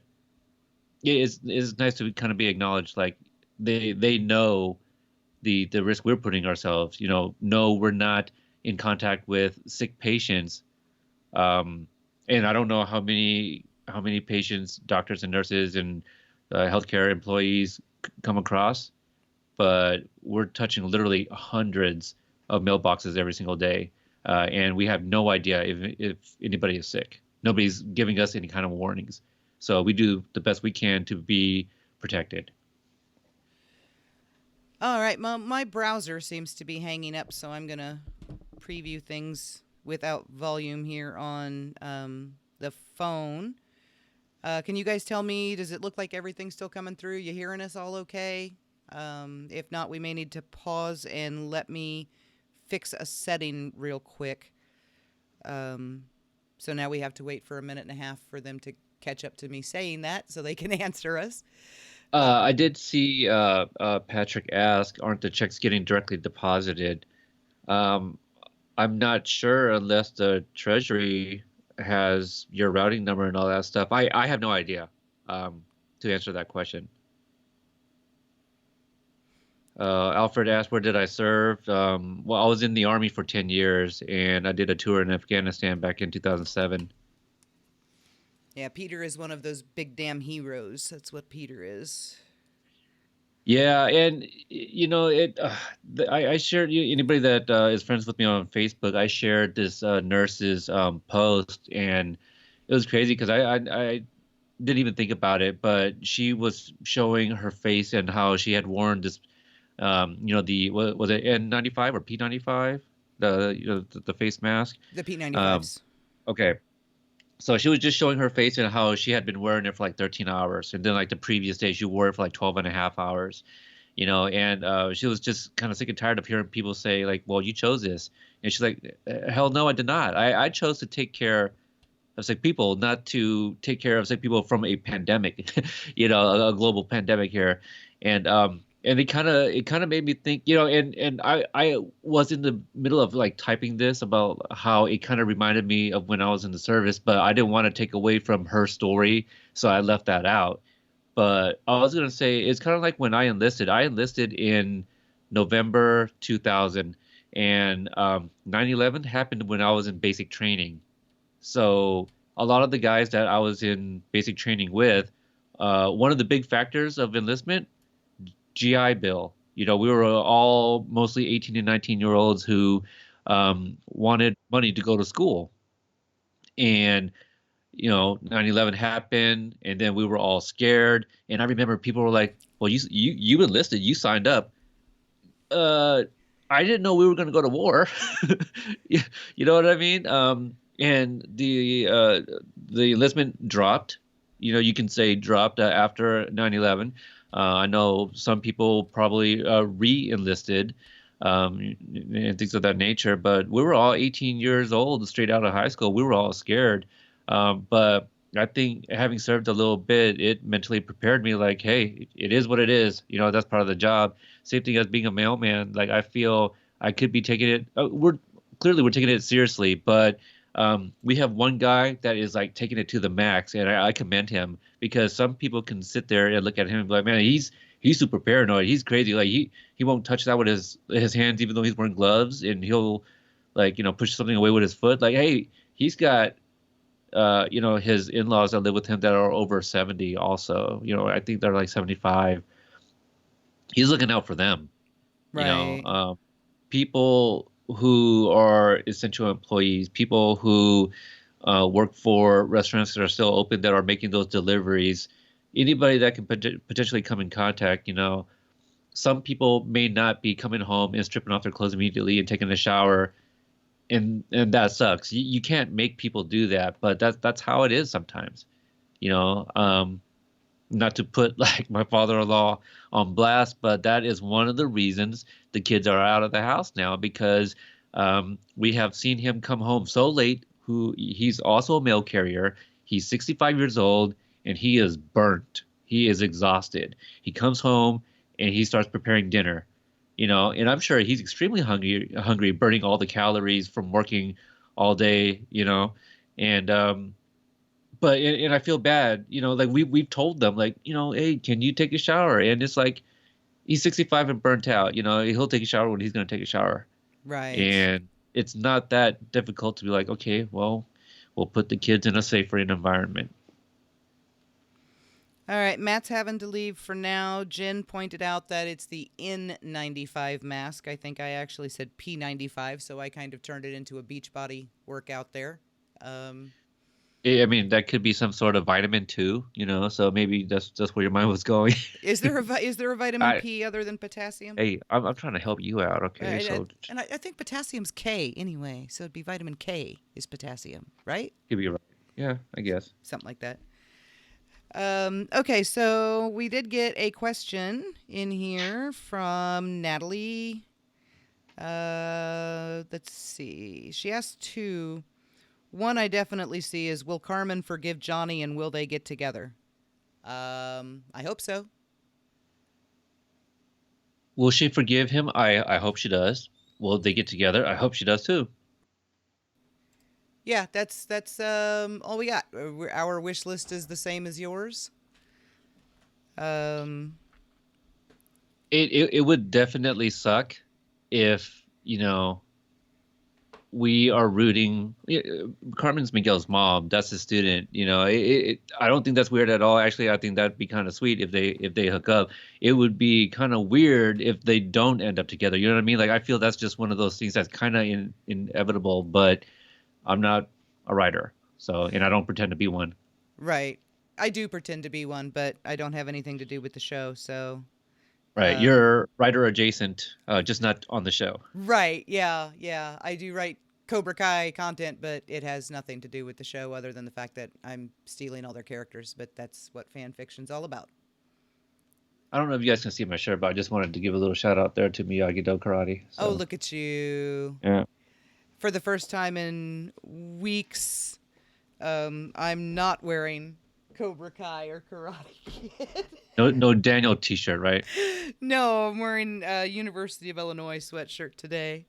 it's nice to kind of be acknowledged, like they know the risk we're putting ourselves. No, we're not in contact with sick patients. And I don't know how many patients, doctors and nurses and healthcare employees come across, but we're touching literally hundreds of mailboxes every single day, and we have no idea if anybody is sick. Nobody's giving us any kind of warnings, so we do the best we can to be protected. All right, my browser seems to be hanging up, so I'm gonna preview things without volume here on the phone. Can you guys tell me, does it look like everything's still coming through? You hearing us all okay? If not, we may need to pause and let me fix a setting real quick. So now we have to wait for a minute and a half for them to catch up to me saying that so they can answer us. I did see Patrick ask, aren't the checks getting directly deposited? Um, I'm not sure unless the Treasury has your routing number and all that stuff. I have no idea to answer that question. Alfred asked, where did I serve? Well, I was in the Army for 10 years, and I did a tour in Afghanistan back in 2007. Yeah, Peter is one of those big damn heroes. That's what Peter is. Yeah, and I shared anybody that is friends with me on Facebook. I shared this nurse's post, and it was crazy because I didn't even think about it, but she was showing her face and how she had worn this, the what was it, N95 or P95, the face mask. The Um, P95s. okay, so she was just showing her face and how she had been wearing it for like 13 hours, and then like the previous day she wore it for like 12 and a half hours. And she was just kind of sick and tired of hearing people say like, well, you chose this. And she's like, hell no, I did not. I chose to take care of sick people, not to take care of sick people from a pandemic, a global pandemic here. And it kind of made me think, and I was in the middle of like typing this about how it kind of reminded me of when I was in the service, but I didn't want to take away from her story, so I left that out. But I was gonna say it's kind of like when I enlisted. I enlisted in November 2000, and 9/11 happened when I was in basic training. So a lot of the guys that I was in basic training with, one of the big factors of enlistment, GI Bill. We were all mostly 18 and 19-year-olds who wanted money to go to school. And 9/11 happened, and then we were all scared. And I remember people were like, "Well, you enlisted, you signed up." Uh, I didn't know we were going to go to war. You you know what I mean? And the enlistment dropped. You can say dropped after 9/11. I know some people probably re-enlisted and things of that nature, but we were all 18 years old, straight out of high school. We were all scared. But I think having served a little bit, it mentally prepared me like, hey, it is what it is. That's part of the job. Same thing as being a mailman. Like I feel I could be taking it. We're taking it seriously, but we have one guy that is like taking it to the max, and I commend him because some people can sit there and look at him and be like, man, he's super paranoid. He's crazy. Like he won't touch that with his hands, even though he's wearing gloves, and he'll like push something away with his foot. Like, hey, he's got his in-laws that live with him that are over 70 also. I think they're like 75. He's looking out for them. Right. People who are essential employees, people who work for restaurants that are still open that are making those deliveries, anybody that can potentially come in contact. Some people may not be coming home and stripping off their clothes immediately and taking a shower, and that sucks. You can't make people do that, but that's how it is sometimes. You know, Not to put like my father-in-law on blast, but that is one of the reasons the kids are out of the house now because we have seen him come home so late. He's also a mail carrier. He's 65 years old and he is burnt. He is exhausted. He comes home and he starts preparing dinner. And I'm sure he's extremely hungry, burning all the calories from working all day. And and I feel bad, like we've told them like, hey, can you take a shower? And it's like he's 65 and burnt out, he'll take a shower when he's going to take a shower. Right. And it's not that difficult to be like, okay, well, we'll put the kids in a safer environment. All right, Matt's having to leave for now. Jen pointed out that it's the N95 mask. I think I actually said P95, so I kind of turned it into a Beachbody workout there. I mean, that could be some sort of vitamin too, so maybe that's where your mind was going. Is there a vitamin I P other than potassium? Hey, I'm trying to help you out, okay? I, So and I think potassium's K anyway, so it'd be vitamin K is potassium, right? give you right. Yeah, I guess. Something like that. Okay, so we did get a question in here from Natalie. Let's see. She asked two. One I definitely see is, will Carmen forgive Johnny and will they get together? I hope so. Will she forgive him? I hope she does. Will they get together? I hope she does too. Yeah, that's all we got. Our wish list is the same as yours. Um, It would definitely suck if, we are rooting. Carmen's Miguel's mom. That's his student. I don't think that's weird at all. Actually, I think that'd be kind of sweet if they hook up. It would be kind of weird if they don't end up together. You know what I mean? Like I feel that's just one of those things that's kind of inevitable. But I'm not a writer, and I don't pretend to be one. right. I do pretend to be one, but I don't have anything to do with the show, so. Right, Um, you're writer adjacent, just not on the show. right. Yeah. Yeah. I do write Cobra Kai content, but it has nothing to do with the show other than the fact that I'm stealing all their characters. But that's what fan fiction's all about. I don't know if you guys can see my shirt, but I just wanted to give a little shout out there to Miyagi-Do Karate. Oh, So look at you! yeah, For the first time in weeks, I'm not wearing Cobra Kai or Karate Kid. no Daniel T-shirt, right? No, I'm wearing a University of Illinois sweatshirt today.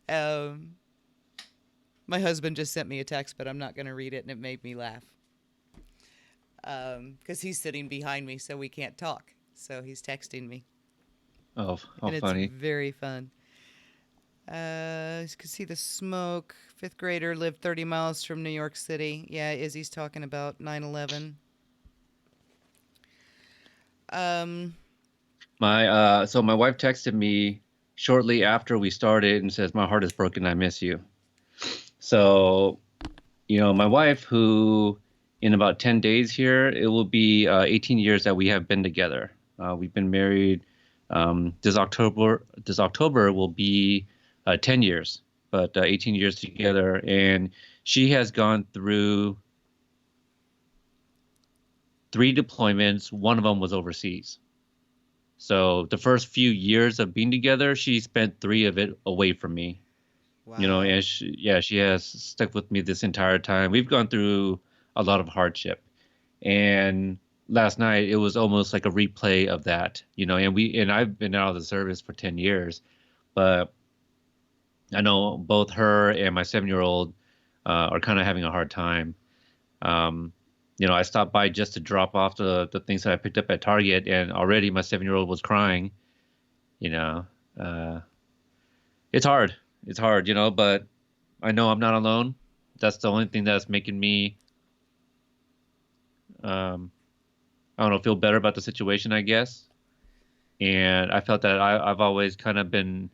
Um, my husband just sent me a text, but I'm not going to read it, and it made me laugh. Because he's sitting behind me, so we can't talk. So he's texting me, Oh, and it's funny. very fun. You can see the smoke. Fifth grader lived 30 miles from New York City. Yeah, Izzy's talking about 9/11. Um, My wife texted me shortly after we started and says, "My heart is broken. I miss you." So, my wife, who in about 10 days here, it will be 18 years that we have been together. We've been married. This October will be 10 years, but 18 years together. And she has gone through 3 deployments. One of them was overseas. So the first few years of being together, she spent 3 of it away from me. wow. And she has stuck with me this entire time. We've gone through a lot of hardship. And last night it was almost like a replay of that, and I've been out of the service for 10 years, but I know both her and my 7-year-old are kind of having a hard time. I stopped by just to drop off the things that I picked up at Target, and already my 7-year-old was crying. Uh, it's hard. It's hard, but I know I'm not alone. That's the only thing that's making me, I don't know, feel better about the situation, I guess. And I felt that I've always kind of been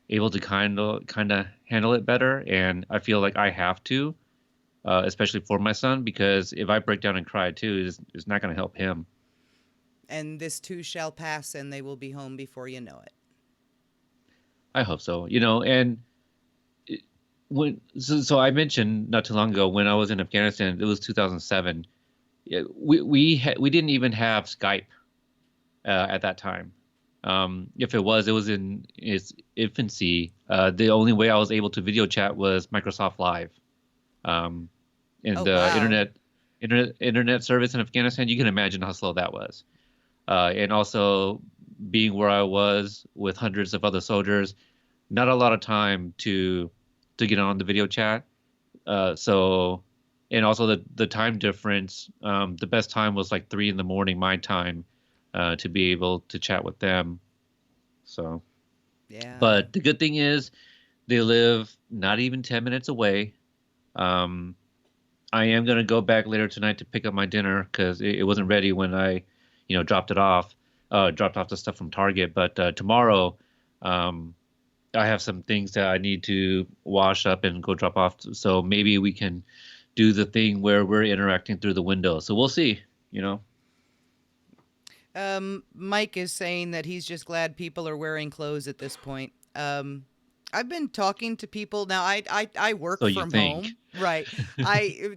able to kind of handle it better, and I feel like I have to, especially for my son, because if I break down and cry too, it's not going to help him. And this too shall pass, and they will be home before you know it. I hope so. And so I mentioned not too long ago when I was in Afghanistan, it was 2007. We didn't even have Skype at that time. If it was in its infancy. The only way I was able to video chat was Microsoft Live. And Oh, the wow. internet service in Afghanistan, you can imagine how slow that was. And also being where I was with hundreds of other soldiers, not a lot of time to get on the video chat. So, and also the time difference. The best time was like 3 a.m. my time to be able to chat with them. So, Yeah. but the good thing is they live not even 10 minutes away. Um, I am going to go back later tonight to pick up my dinner because it wasn't ready when I, dropped off the stuff from Target. But tomorrow, I have some things that I need to wash up and go drop off. So maybe we can do the thing where we're interacting through the window. So we'll see, you know. Mike is saying that he's just glad people are wearing clothes at this point. I've been talking to people now. I work So you from think. home, right?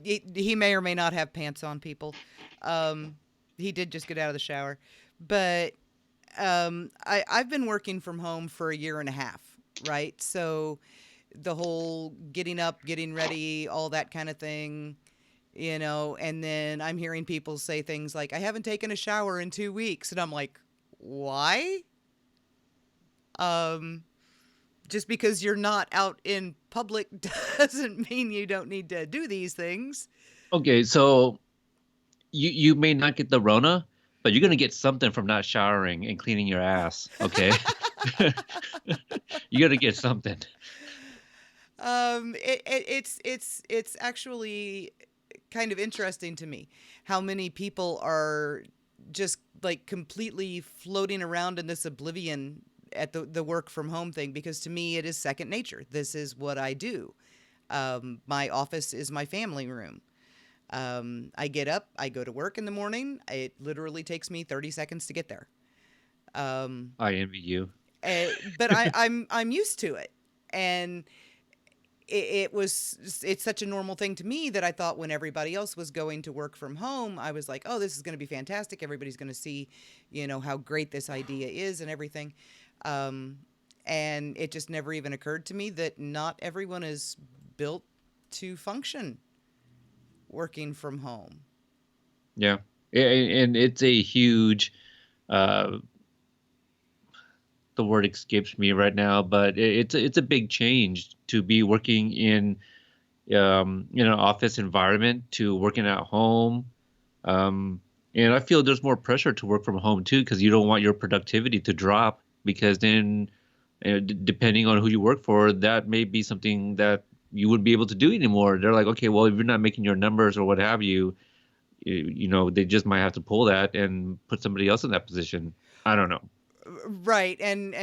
He may or may not have pants on. People, um, he did just get out of the shower, but I've been working from home for a year and a half, right? So the whole getting up, getting ready, all that kind of thing, and then I'm hearing people say things like, I haven't taken a shower in 2 weeks. And I'm like, why? Um, just because you're not out in public doesn't mean you don't need to do these things. Okay, so you may not get the Rona, but you're gonna get something from not showering and cleaning your ass. Okay, you gotta get something. It's actually kind of interesting to me how many people are just like completely floating around in this oblivion at the work from home thing, because to me it is second nature. This is what I do. My office is my family room. I get up, I go to work in the morning. It literally takes me 30 seconds to get there. Um, I envy you. but I'm used to it, and it's such a normal thing to me that I thought when everybody else was going to work from home, I was like, oh, this is going to be fantastic. Everybody's going to see, how great this idea is and everything. Um, and it just never even occurred to me that not everyone is built to function working from home. Yeah, and it's a huge. Uh, the word escapes me right now, but it's a big change to be working in an office environment to working at home. Um, and I feel there's more pressure to work from home too, because you don't want your productivity to drop, because then, depending on who you work for, that may be something that you wouldn't be able to do anymore. They're like, okay, well, if you're not making your numbers or what have you, they just might have to pull that and put somebody else in that position. I don't know. Right. And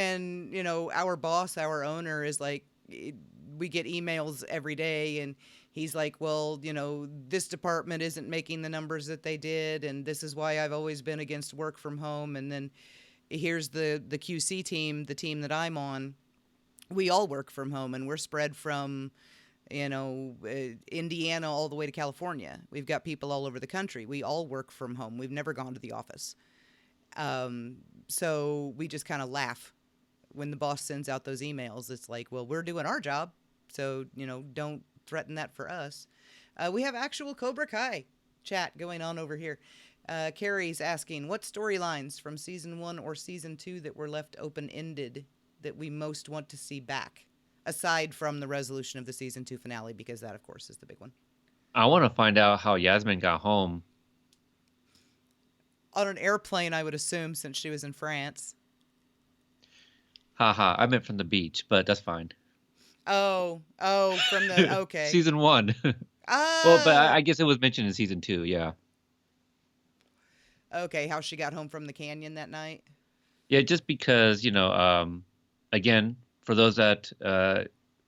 our boss, our owner is like, we get emails every day, and he's like, well, this department isn't making the numbers that they did, and this is why I've always been against work from home. And then here's the QC team, the team that I'm on. We all work from home, and we're spread from Indiana all the way to California. We've got people all over the country. We all work from home. We've never gone to the office. Um, so we just kind of laugh when the boss sends out those emails. It's like, well, we're doing our job, so don't threaten that for us. We have actual Cobra Kai chat going on over here. Carrie's asking, what storylines from season 1 or season 2 that were left open ended that we most want to see back, aside from the resolution of the season 2 finale, because that, of course, is the big one. I want to find out how Yasmin got home. On an airplane, I would assume, since she was in France. Haha, I meant from the beach, but that's fine. Oh, from the okay. Season 1. Well, but I Oh, guess it was mentioned in season 2. Yeah, okay. How she got home from the canyon that night. yeah. Just because again, for those that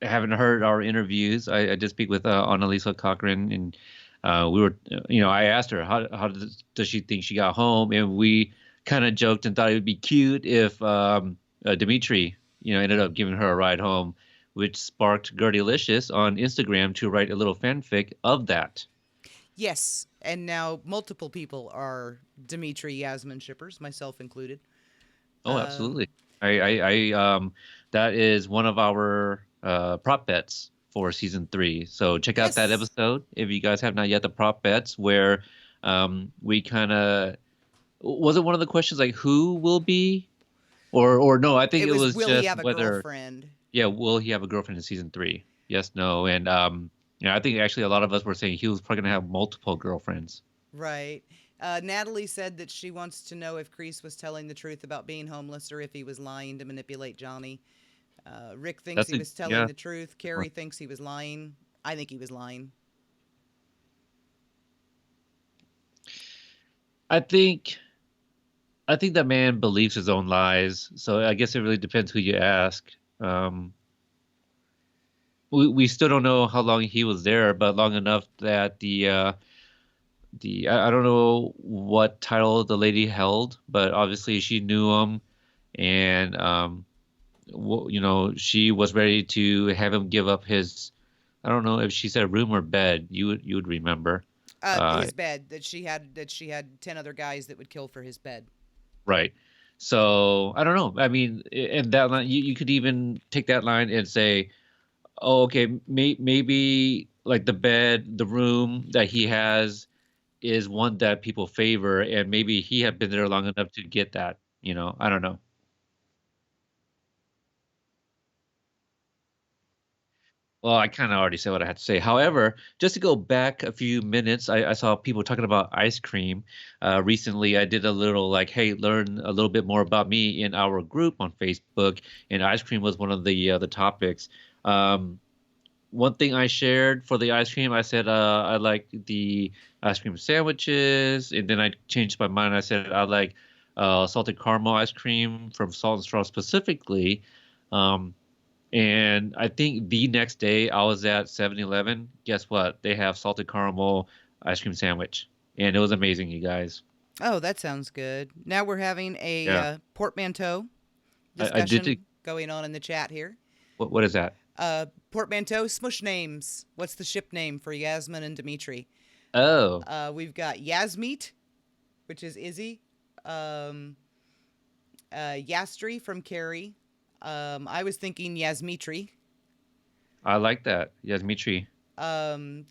haven't heard our interviews, I did speak with Annalisa Cochran, and we were, I asked her how does she think she got home, and we kind of joked and thought it would be cute if Dimitri, ended up giving her a ride home, which sparked Gertielicious on Instagram to write a little fanfic of that. Yes, and now multiple people are Dimitri Yasmin shippers, myself included. Oh, Um, absolutely. I that is one of our prop bets for season 3. So check out that yes, episode if you guys have not yet. The prop bets where we kind of, was it one of the questions like who will be, or no? I think it it was. was Will he just have a whether, girlfriend? yeah, will he have a girlfriend in season 3? Yes, no, and I think actually a lot of us were saying he was probably gonna have multiple girlfriends. Right. Natalie said that she wants to know if Kreese was telling the truth about being homeless or if he was lying to manipulate Johnny. Rick thinks That's he a was telling yeah. the truth. Carrie thinks he was lying. I think he was lying. I think I think that man believes his own lies. So I guess it really depends who you ask. Um, we still don't know how long he was there, but long enough that I don't know what title the lady held, but obviously she knew him, and she was ready to have him give up his. I don't know if she said room or bed. You would remember. His bed that she had 10 other guys that would kill for his bed. Right. So I don't know. I mean, in that line, you could even take that line and say, "Oh, okay, maybe like the bed, the room that he has is one that people favor, and maybe he had been there long enough to get that." I don't know. Well, I kind of already said what I had to say. However, just to go back a few minutes, I saw people talking about ice cream. Recently, I did a little like, hey, learn a little bit more about me in our group on Facebook, and ice cream was one of the topics. Um, One thing I shared for the ice cream, I said I like the ice cream sandwiches, and then I changed my mind. I said I like salted caramel ice cream from Salt and Straw specifically. Um, and I think the next day I was at 7-Eleven. Guess what? They have salted caramel ice cream sandwich. And it was amazing, you guys. Oh, that sounds good. Now we're having a Yeah. portmanteau I did think, discussion going on in the chat here. what is that? Portmanteau smush names. What's the ship name for Yasmin and Dimitri? Oh, We've got Yasmeet, which is Izzy. Yastri from Carrie. I was thinking Yasmitri. I like that. Yeah, Dmitri.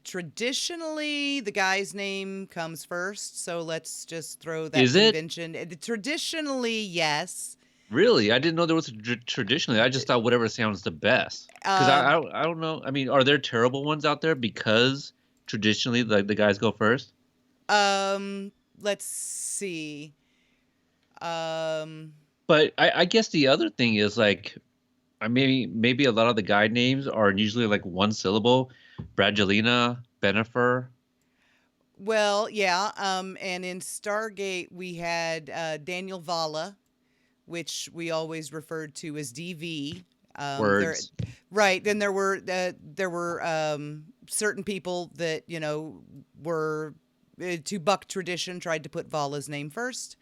Traditionally, the guy's name comes first, so let's just throw that Is it? convention. Traditionally, yes. Really? I didn't know there was a traditionally. I just thought whatever sounds the best. Because Uh, I don't know. I mean, are there terrible ones out there because traditionally the guys go first? let's see. Um, But I guess the other thing is like maybe a lot of the guy names are usually like one syllable. Bradgelina, Benifer. well, yeah. And in Stargate, we had Daniel Vala, which we always referred to as DV. There, Words. right. Then there were certain people that were to buck tradition tried to put Vala's name first,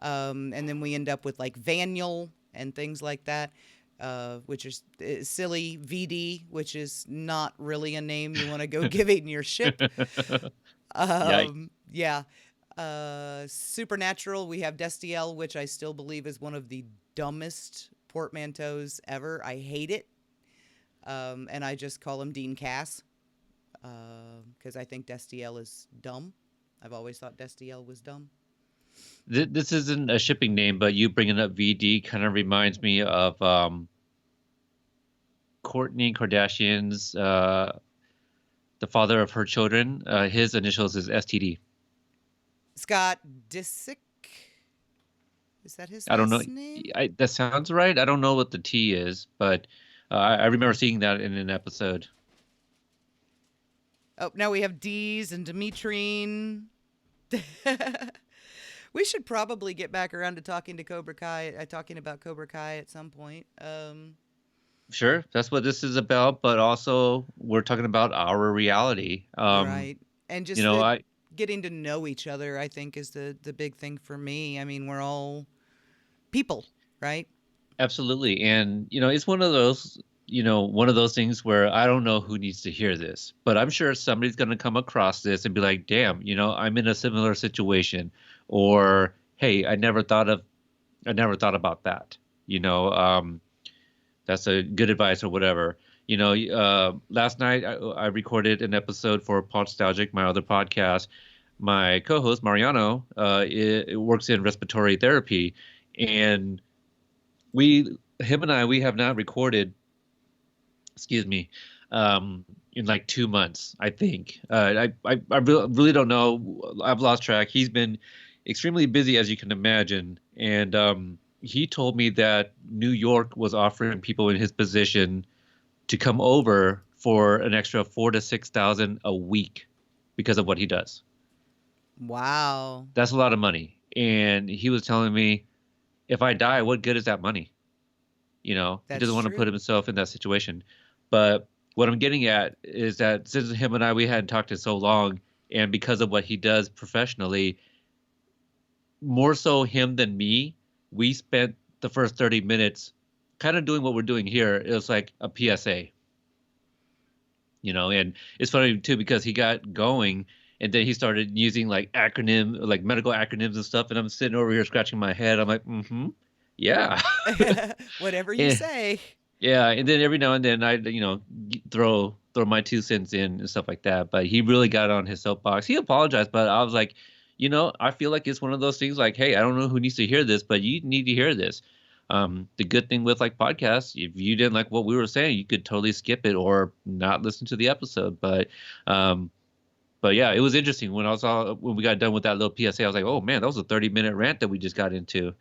and then we end up with like Vaniel and things like that. Which is silly VD, which is not really a name you want to go giving your ship. Yikes. Yeah. Supernatural, we have Destiel, which I still believe is one of the dumbest portmanteaus ever. I hate it. And I just call him Dean Cass because I think Destiel is dumb. I've always thought Destiel was dumb. This isn't a shipping name, but you bringing up VD kind of reminds me of Courtney Kardashian's the father of her children. His initials is STD. Scott Disick. Is that his I don't know. last name? That sounds right. I don't know what the T is, but I remember seeing that in an episode. Oh, now we have D's and Dimitrine. We should probably get back around to talking about Cobra Kai at some point. Sure, that's what this is about, but also we're talking about our reality. Right. And You just know, I getting to know each other, I think, is the big thing for me. I mean, we're all people, right? absolutely, and it's one of those things where I don't know who needs to hear this, but I'm sure somebody's going to come across this and be like, "Damn, I'm in a similar situation," or, "Hey, I never thought about that." You know, that's a good advice or whatever. Last night I recorded an episode for Podstalgic, my other podcast. My co-host Mariano it works in respiratory therapy, and him and I, we have not recorded, excuse me, in like 2 months, I think. I really don't know. I've lost track. He's been extremely busy, as you can imagine, and he told me that New York was offering people in his position to come over for an extra 4,000 to 6,000 a week because of what he does. Wow. That's a lot of money. And he was telling me, if I die, what good is that money? He That's doesn't want to put true. himself in that situation. But what I'm getting at is that since him and I we hadn't talked in so long, and because of what he does professionally, more so him than me, we spent the first 30 minutes kind of doing what we're doing here. It was like a PSA, and it's funny too because he got going and then he started using like like medical acronyms and stuff, and I'm sitting over here scratching my head. I'm like, yeah. Whatever you And, say. yeah, and then every now and then I, throw my 2 cents in and stuff like that. But he really got on his soapbox. He apologized, but I was like, I feel like it's one of those things like, hey, I don't know who needs to hear this, but you need to hear this. The good thing with like podcasts, if you didn't like what we were saying, you could totally skip it or not listen to the episode. But yeah, it was interesting when we got done with that little PSA. I was like, oh man, that was a 30-minute rant that we just got into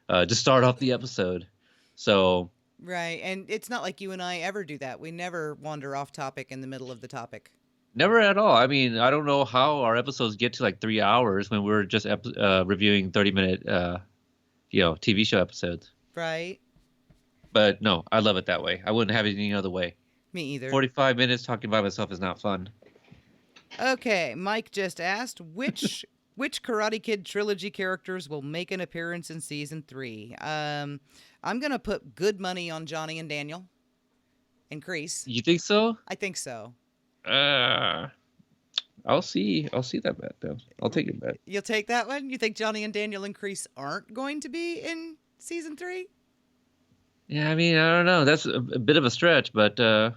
to start off the episode. So Right. And it's not like you and I ever do that. We never wander off topic in the middle of the topic. never at all. I mean, I don't know how our episodes get to like 3 hours when we're just reviewing 30-minute, TV show episodes. Right. But no, I love it that way. I wouldn't have it any other way. Me either. 45 minutes talking by myself is not fun. Okay, Mike just asked which Karate Kid trilogy characters will make an appearance in season 3. I'm gonna put good money on Johnny and Daniel. Increase. You think so? I think so. I'll see that bet though. I'll take it bet. You'll take that one? You think Johnny and Daniel Increase aren't going to be in season 3? Yeah, I mean, I don't know. That's a bit of a stretch, but I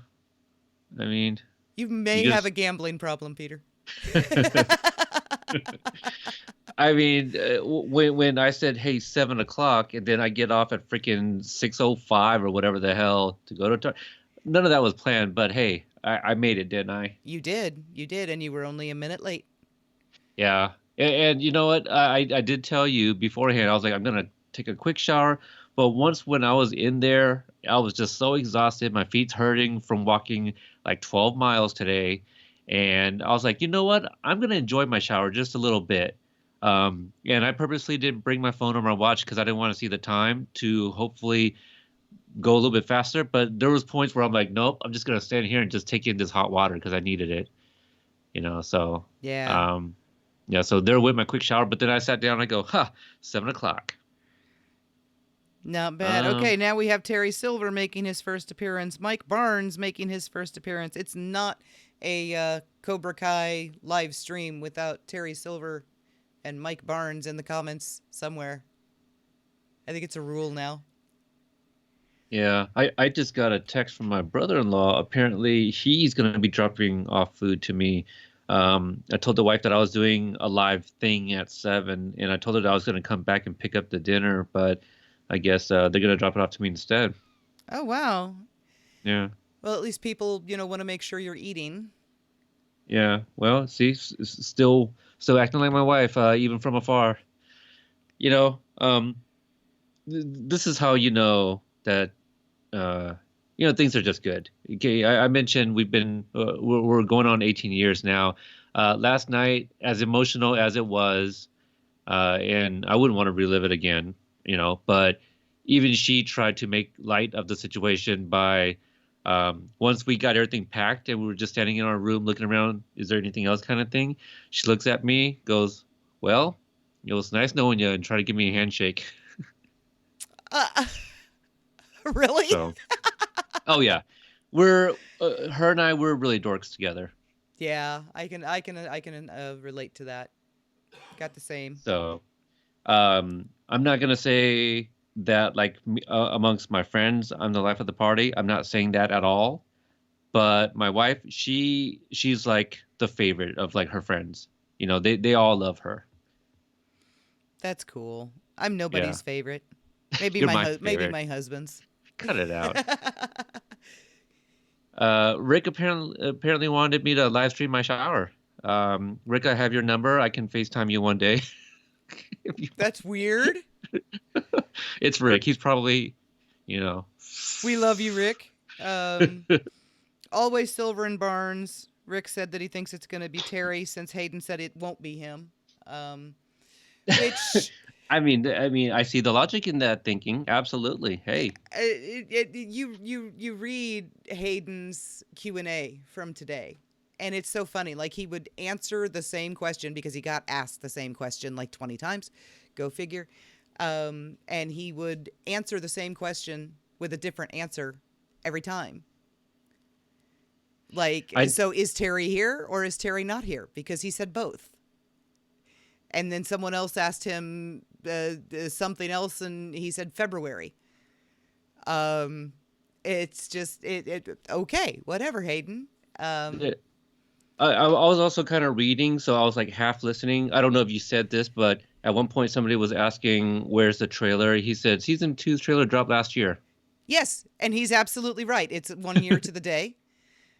mean, You may have a gambling problem, Peter. I mean, when I said, hey, 7 o'clock, and then I get off at freaking 6:05 or whatever the hell to go to, none of that was planned. But hey, I made it, didn't I? You did, and you were only a minute late. Yeah, and you know what? I did tell you beforehand. I was like, I'm gonna take a quick shower. But when I was in there, I was just so exhausted. My feet's hurting from walking like 12 miles today. And I was like, you know what? I'm going to enjoy my shower just a little bit. And I purposely didn't bring my phone or my watch because I didn't want to see the time to hopefully go a little bit faster. But there was points where I'm like, nope, I'm just going to stand here and just take in this hot water because I needed it. So. Yeah. Yeah, so there went my quick shower. But then I sat down and I go, 7 o'clock. Not bad. Okay, now we have Terry Silver making his first appearance. Mike Barnes making his first appearance. It's not a Cobra Kai live stream without Terry Silver and Mike Barnes in the comments somewhere. I think it's a rule now. Yeah, I just got a text from my brother-in-law. Apparently, he's going to be dropping off food to me. I told the wife that I was doing a live thing at 7, and I told her that I was going to come back and pick up the dinner, but I guess they're going to drop it off to me instead. Oh, wow. Yeah. Well, at least people, want to make sure you're eating. Yeah. Well, see, still acting like my wife, even from afar. This is how you know that, things are just good. Okay. I mentioned we're going on 18 years now. Last night, as emotional as it was, and I wouldn't want to relive it again. But even she tried to make light of the situation by once we got everything packed and we were just standing in our room looking around, is there anything else kind of thing? She looks at me, goes, well, it was nice knowing you, and try to give me a handshake. Really? So, oh yeah, we're her and I, we're really dorks together. Yeah, I can relate to that. Got the same. So, I'm not gonna say that like amongst my friends, I'm the life of the party. I'm not saying that at all. But my wife, she's like the favorite of like her friends. They all love her. That's cool. I'm nobody's favorite. Maybe You're my favorite. Maybe my husband's. Cut it out. Rick apparently wanted me to live stream my shower. Rick, I have your number. I can FaceTime you one day. That's weird. It's Rick. He's probably, We love you, Rick. Always Silver and Barnes. Rick said that he thinks it's going to be Terry since Hayden said it won't be him. Which I mean, I see the logic in that thinking. Absolutely. Hey, You read Hayden's Q&A from today, and it's so funny. Like, he would answer the same question because he got asked the same question like 20 times. Go figure. And he would answer the same question with a different answer every time. Like, I so is Terry here or is Terry not here? Because he said both. And then someone else asked him something else, and he said February. It's just okay, whatever, Hayden. Um, I was also kind of reading, so I was like half listening. I don't know if you said this, but at one point somebody was asking, "Where's the trailer?" He said, "Season two's trailer dropped last year." yes, and he's absolutely right. It's 1 year to the day.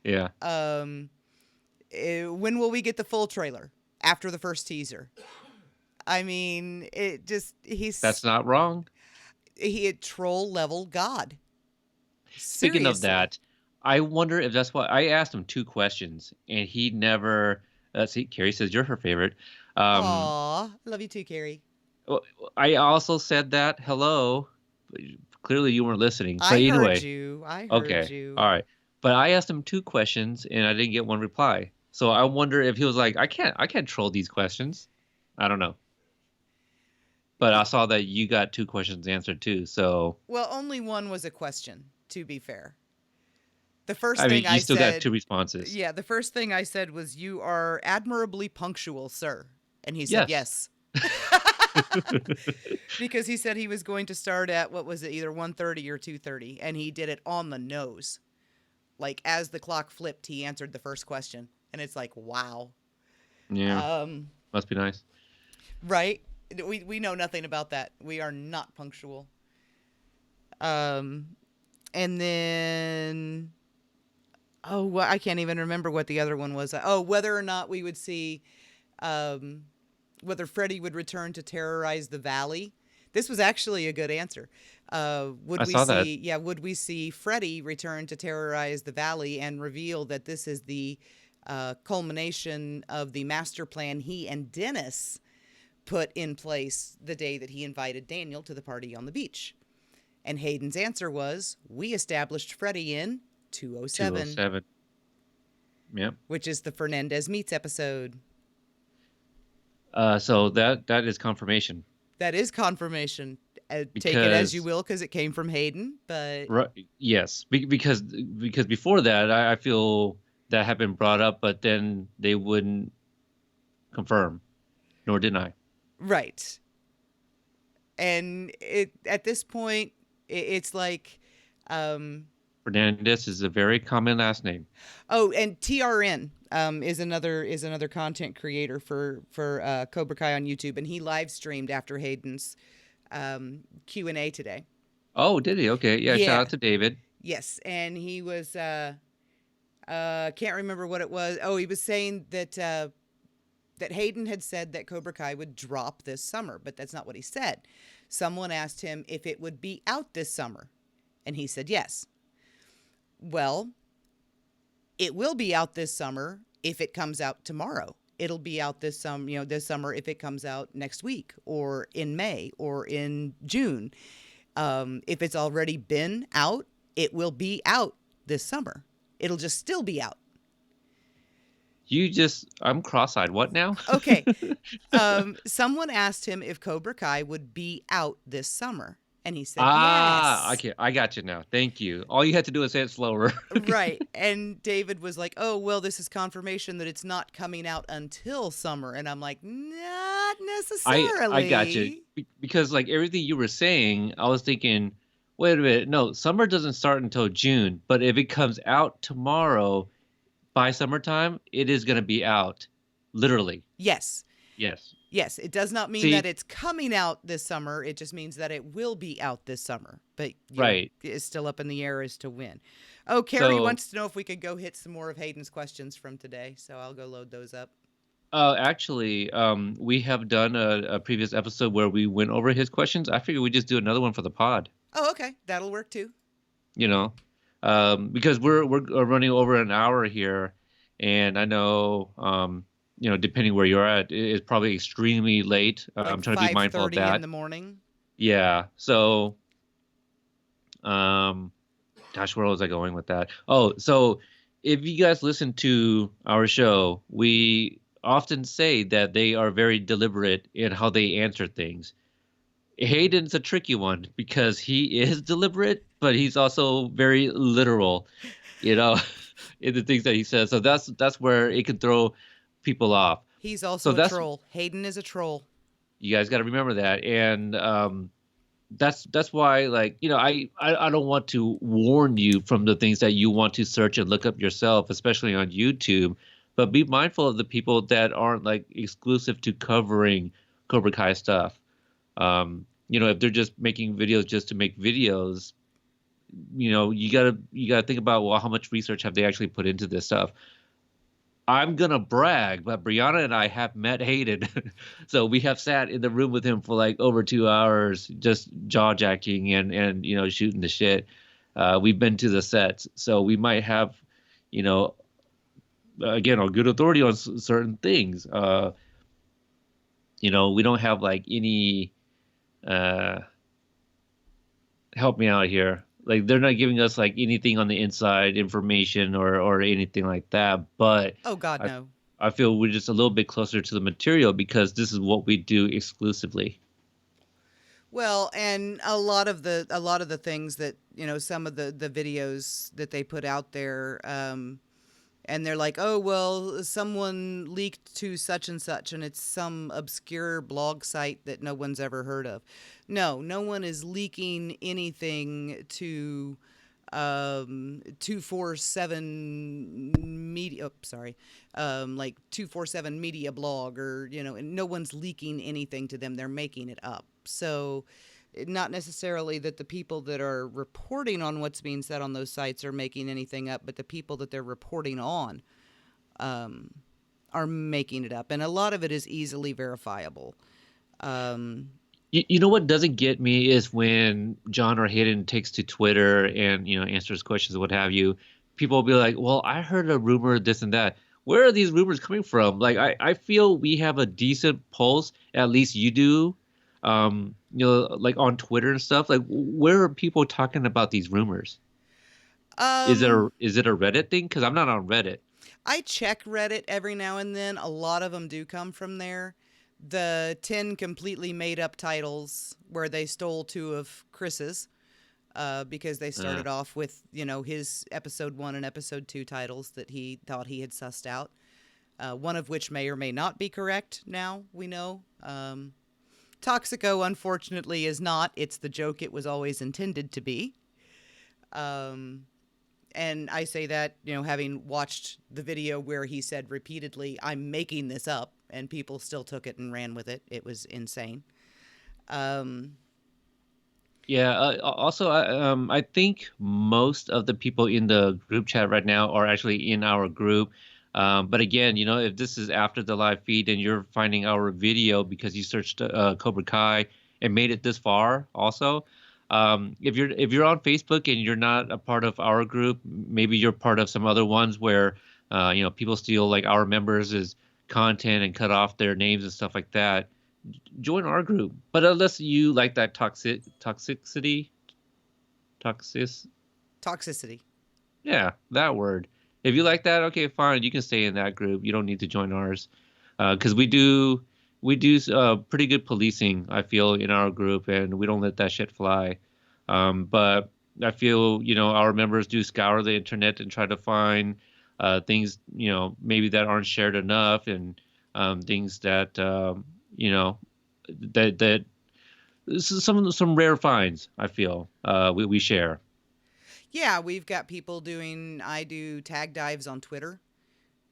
Yeah, Um, when will we get the full trailer? After the first teaser. I mean, it just that's not wrong. he had troll level god. Speaking of Seriously. that, I wonder if that's why I asked him two questions, and he never. See, Carrie says you're her favorite. Um, Aw, love you too, Carrie. well, I also said that hello. But clearly, you weren't listening. But I heard anyway, you. I heard okay, all you. right. But I asked him two questions, and I didn't get one reply. So I wonder if he was like, I can't troll these questions. I don't know. But I saw that you got two questions answered too. So Well, only one was a question, to be fair. The first I mean, thing you I still got said, two responses. yeah, the first thing I said was, "You are admirably punctual, sir." And he said, Yes. "Yes." Because he said he was going to start at, what was it, either 1:30 or 2:30, and he did it on the nose. Like, as the clock flipped, he answered the first question, and it's like, wow. Yeah, Um, must be nice. right? We know nothing about that. We are not punctual. Um, and then, oh, well, I can't even remember what the other one was. Oh, whether or not we would see, um, whether Freddy would return to terrorize the valley. This was actually a good answer. Would I we saw that. see? Yeah, would we see Freddy return to terrorize the valley and reveal that this is the culmination of the master plan he and Dennis put in place the day that he invited Daniel to the party on the beach? And Hayden's answer was, "We established Freddy in 207, 207. Yep. which is the Fernandez Meets episode." So that is confirmation That is confirmation. Take it as you because will, because it came from Hayden. But right, yes, because before that I feel that had been brought up, but then they wouldn't confirm, nor deny. right, and it at this point, it's like, um, Fernandez is a very common last name. oh, and TRN is another content creator for Cobra Kai on YouTube, and he live streamed after Hayden's Q&A today. Oh, did he? Okay, yeah. Shout Yeah, out to David. yes, and he was can't remember what it was. Oh, he was saying that that Hayden had said that Cobra Kai would drop this summer, but that's not what he said. Someone asked him if it would be out this summer, and he said yes. Well, it will be out this summer if it comes out tomorrow. It'll be out this summer if it comes out next week or in May or in June. If it's already been out, it will be out this summer. It'll just still be out. I'm cross-eyed. What now? Okay. Someone asked him if Cobra Kai would be out this summer, and he said Ah, yes. okay. I got you now. Thank you. All you had to do is say it slower. Right. And David was like, "Oh, well, this is confirmation that it's not coming out until summer." And I'm like, "Not I got you. necessarily." Because like everything you were saying, I was thinking, wait a minute, no, summer doesn't start until June, but if it comes out tomorrow by summertime, it is going to be out. Literally. Yes. Yes. Yes, it does not mean that See, it's coming out this summer. It just means that it will be out this summer. But, right. it's still up in the air as to when. Oh, Carrie So, wants to know if we could go hit some more of Hayden's questions from today. So I'll go load those up. actually, we have done a previous episode where we went over his questions. I figured we just do another one for the pod, Oh, okay. That'll work too. you know, because we're running over an hour here, and I know, depending where you're at, it's probably extremely late. I'm Like trying to be mindful of 5:30 in that. the morning. Yeah. So, um, gosh, where was I going with that? Oh, so if you guys listen to our show, we often say that they are very deliberate in how they answer things. Hayden's a tricky one because he is deliberate, but he's also very literal, you know, in the things that he says. So that's where it can throw people off. He's So also a that's troll. Hayden is a troll. you guys got to remember that, and that's why, like, I don't want to warn you from the things that you want to search and look up yourself, especially on YouTube, but be mindful of the people that aren't like exclusive to covering Cobra Kai stuff. If they're just making videos just to make videos, you gotta think about, well, how much research have they actually put into this stuff. I'm gonna brag, but Brianna and I have met Hayden, so we have sat in the room with him for like over 2 hours, just jaw jacking and shooting the shit. We've been to the sets, so we might have, you know, again, a good authority on certain things. We don't have like any. Uh, Help me out here. Like they're not giving us like anything on the inside information or anything like that. But Oh God, I no. I feel we're just a little bit closer to the material because this is what we do exclusively. Well, and a lot of the things that some of the videos that they put out there, and they're like, oh well, someone leaked to such and such, and it's some obscure blog site that no one's ever heard of. No, no one is leaking anything to 247 media, oh, sorry, like 247 media blog, or and no one's leaking anything to them. They're making it up. So not necessarily that the people that are reporting on what's being said on those sites are making anything up, but the people that they're reporting on um, are making it up, and a lot of it is easily verifiable. um, You know what doesn't get me is when John or Hayden takes to Twitter and answers questions, what have you. People will be like, "Well, I heard a rumor, this and that." Where are these rumors coming from? Like, I feel we have a decent pulse. At least you do. Like on Twitter and stuff. Like, where are people talking about these rumors? Is it um, a Reddit thing? Because I'm not on Reddit. I check Reddit every now and then. A lot of them do come from there. The 10 completely made up titles where they stole two of Chris's, because they Uh, started off with, his episode 1 and episode 2 titles that he thought he had sussed out. One of which may or may not be correct now, we know. Toxico, unfortunately, is not. It's the joke it was always intended to be. Um, and I say that, having watched the video where he said repeatedly, I'm making this up, and people still took it and ran with it. It was insane. Um, Yeah. Also, I think most of the people in the group chat right now are actually in our group. But again, if this is after the live feed and you're finding our video because you searched Cobra Kai and made it this far, also, if you're on Facebook and you're not a part of our group, maybe you're part of some other ones where people steal like our members' content and cut off their names and stuff like that. Join our group. But unless you like that toxicity, toxic, Toxicity. yeah, that word. If you like that, okay, fine. You can stay in that group. You don't need to join ours, because we do pretty good policing. I feel in our group, and we don't let that shit fly. But I feel our members do scour the internet and try to find things maybe that aren't shared enough, and things that you know that some rare finds. I feel we share. Yeah, we've got people doing, I do tag dives on Twitter,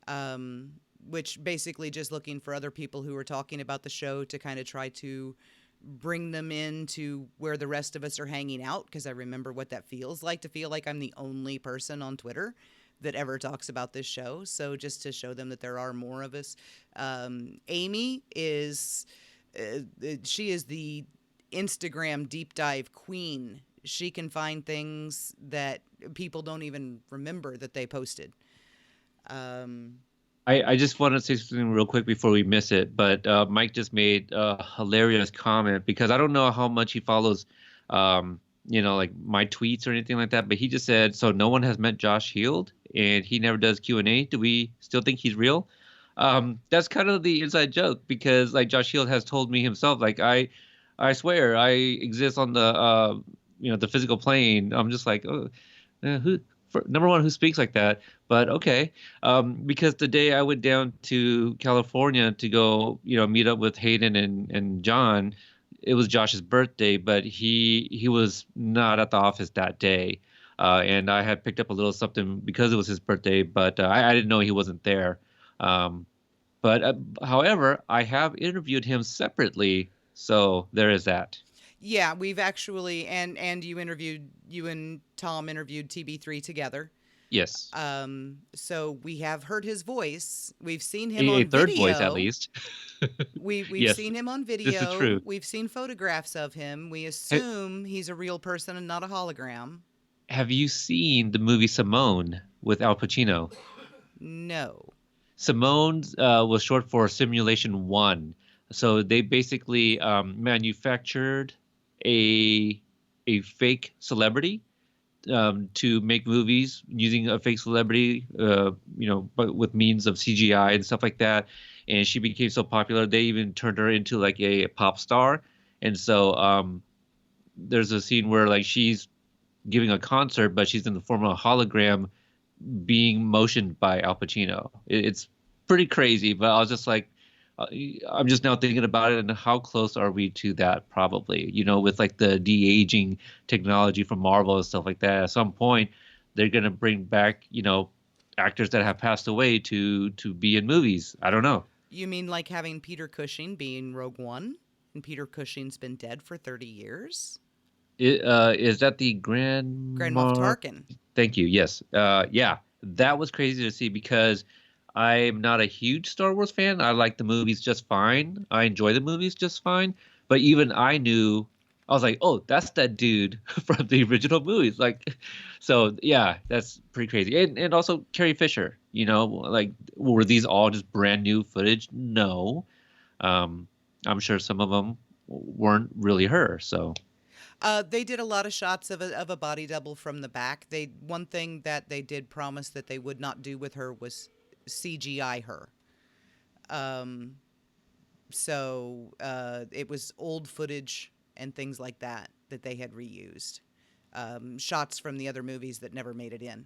um, which basically just looking for other people who are talking about the show to kind of try to bring them into where the rest of us are hanging out, because I remember what that feels like to feel like I'm the only person on Twitter that ever talks about this show. So just to show them that there are more of us. Amy is, she is the Instagram deep dive queen. She can find things that people don't even remember that they posted. Um, I just want to say something real quick before we miss it, but Mike just made a hilarious comment because I don't know how much he follows, like my tweets or anything like that, but he just said, so no one has met Josh Heald and he never does Q&A. Do we still think he's real? That's kind of the inside joke because like Josh Heald has told me himself, like I swear I exist on the physical plane. I'm just like, oh, who, number one, who speaks like that? But okay. Because the day I went down to California to go, meet up with Hayden and John, it was Josh's birthday, but he was not at the office that day. And I had picked up a little something because it was his birthday, but I didn't know he wasn't there. Um, but however, I have interviewed him separately, so there is that. Yeah, we've actually and you and Tom interviewed TB3 together. Yes, So we have heard his voice. We've seen him a on third voice at video. least. We've Yes, seen him on this is video. true. We've seen photographs of him. We Ha- assume he's a real person and not a hologram. Have you seen the movie Simone with Al Pacino? No. Simone was short for Simulation One. So they basically manufactured a fake celebrity to make movies using a fake celebrity, but with means of CGI and stuff like that. And she became so popular, they even turned her into like a pop star. And so there's a scene where like she's giving a concert, but she's in the form of a hologram being motioned by Al Pacino. It's pretty crazy, but I was just like, I'm just now thinking about it and how close are we to that probably, with like the de-aging technology from Marvel and stuff like that. At some point, they're going to bring back, actors that have passed away to be in movies. I don't know. You mean like having Peter Cushing be in Rogue One? And Peter Cushing's been dead for 30 years? Is that the Grand Moff Grandma? Tarkin. Thank you. Yes. Yeah, that was crazy to see because I'm not a huge Star Wars fan. I like the movies just fine. I enjoy the movies just fine. But even I knew, I was like, oh, that's that dude from the original movies. Like, so yeah, that's pretty crazy. And also Carrie Fisher, like, were these all just brand new footage? No. Um, I'm sure some of them weren't really her. So. They did a lot of shots of a body double from the back. One thing that they did promise that they would not do with her was CGI her. Um, so it was old footage and things like that they had reused. Shots from the other movies that never made it in,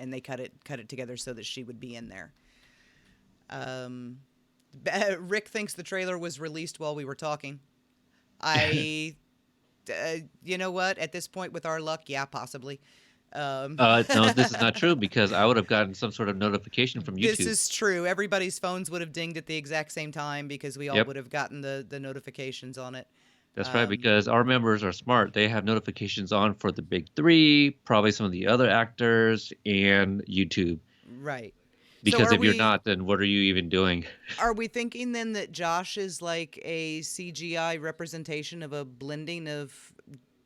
and they cut it together so that she would be in there. Um, Rick thinks the trailer was released while we were talking. You know what? At this point, with our luck, yeah, possibly. Um, No, this is not true because I would have gotten some sort of notification from this YouTube. is true. Everybody's phones would have dinged at the exact same time because we all Yep, would have gotten the notifications on it. that's right. Um, Because our members are smart. They have notifications on for the big three, probably some of the other actors, and YouTube. right. So Because if you're not, then what are you even doing? are we thinking then that Josh is like a CGI representation of a blending of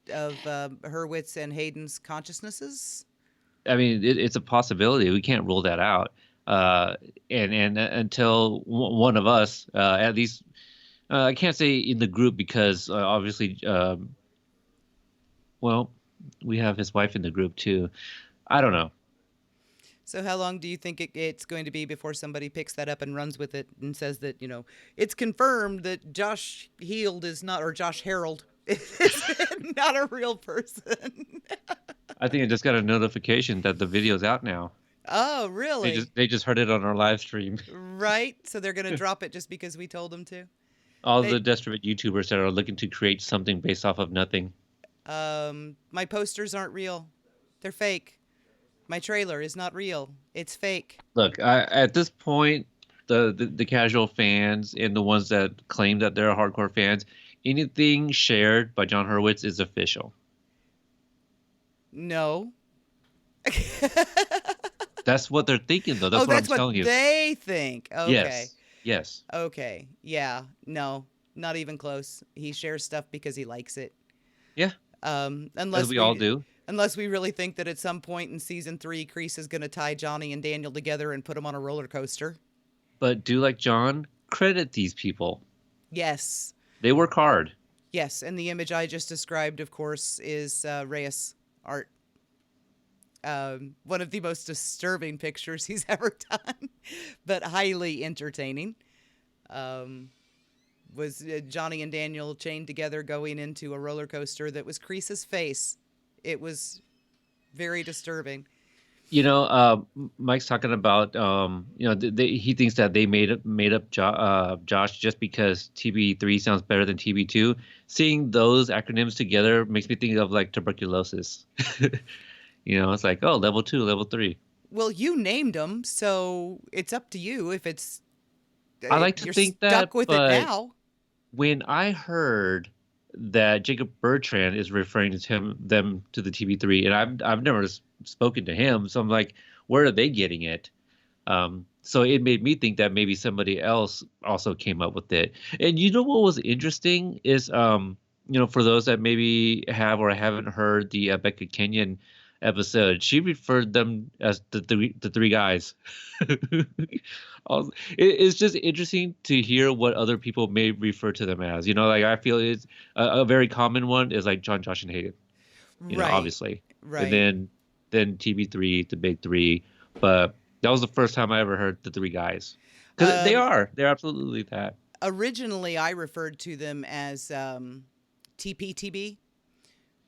Hurwitz and Hayden's consciousnesses? I mean, it's a possibility. We can't rule that out. Uh, and until one of us, at least, I can't say in the group because obviously, well, we have his wife in the group too. I don't know. So how long do you think it's going to be before somebody picks that up and runs with it and says that, it's confirmed that Josh Heald is not, or Josh Harold is not a real person? I think I just got a notification that the video's out now. Oh, They really? just they just heard it on our live stream. Right? So they're going to drop it just because we told them to? All They, the desperate YouTubers that are looking to create something based off of nothing. my posters aren't real. They're fake. My trailer is not real. It's fake. Look, at this point, the casual fans and the ones that claim that they're hardcore fans, anything shared by John Hurwitz is official. No. That's what they're thinking, though. Oh, That's what I'm that's what telling you. they think. Okay. Yes, yes, Okay. Yeah. No, not even close. He shares stuff because he likes it. yeah, as Unless we all do. Unless we really think that at some point in season 3, Kreese is going to tie Johnny and Daniel together and put them on a roller coaster. But do like John, credit these people. Yes. They work hard. Yes. And the image I just described, of course, is Reyes art. One of the most disturbing pictures he's ever done, but highly entertaining. Was Johnny and Daniel chained together going into a roller coaster that was Kreese's face. It was very disturbing. Mike's talking about, he thinks that they made up Josh just because TB3 sounds better than TB2. Seeing those acronyms together makes me think of like tuberculosis. It's like, oh, level 2, level 3. Well, you named them, so it's up to you if it's I like to you're think that, stuck with it but now. when I heard that Jacob Bertrand is referring to them to the TB3, and I've never spoken to him, so I'm like, where are they getting it? So it made me think that maybe somebody else also came up with it. And you know what was interesting is, for those that maybe have or haven't heard the Becca Kenyon episode, she referred them as the three guys. It's just interesting to hear what other people may refer to them as. Like I feel it's a very common one is like John, Josh, and Hayden. Right. Obviously, and Right. then TB3, the big three. But that was the first time I ever heard the three guys, because Um, they're absolutely that. Originally, I referred to them as TPTB,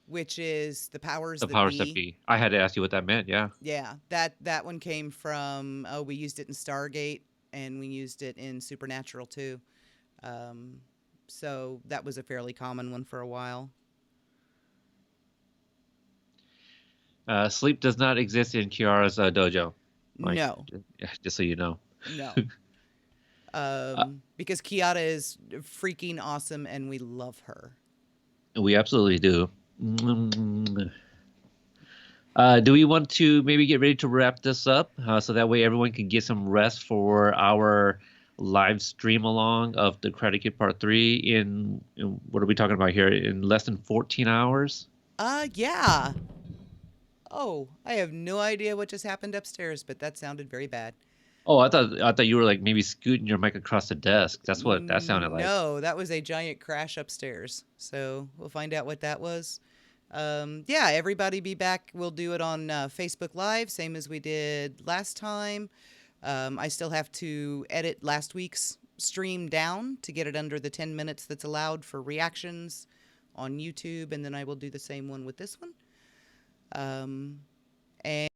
which is the powers The that powers that be. be. I had to ask you what that meant. Yeah. Yeah, that one came from, we used it in Stargate and we used it in Supernatural too. Um, so that was a fairly common one for a while. Sleep does not exist in Kiara's dojo, Mike. No, Just so you know. no. Uh, Because Kiara is freaking awesome and we love her. we absolutely do. Do we want to maybe get ready to wrap this up so that way everyone can get some rest for our live stream along of the Karate Kid Part 3 in what are we talking about here? In less than 14 hours? Yeah. Oh, I have no idea what just happened upstairs, but that sounded very bad. Oh, I thought you were like maybe scooting your mic across the desk. That's what that sounded like. No, that was a giant crash upstairs. So we'll find out what that was. Yeah, everybody be back. We'll do it on Facebook Live, same as we did last time. I still have to edit last week's stream down to get it under the 10 minutes that's allowed for reactions on YouTube, and then I will do the same one with this one. And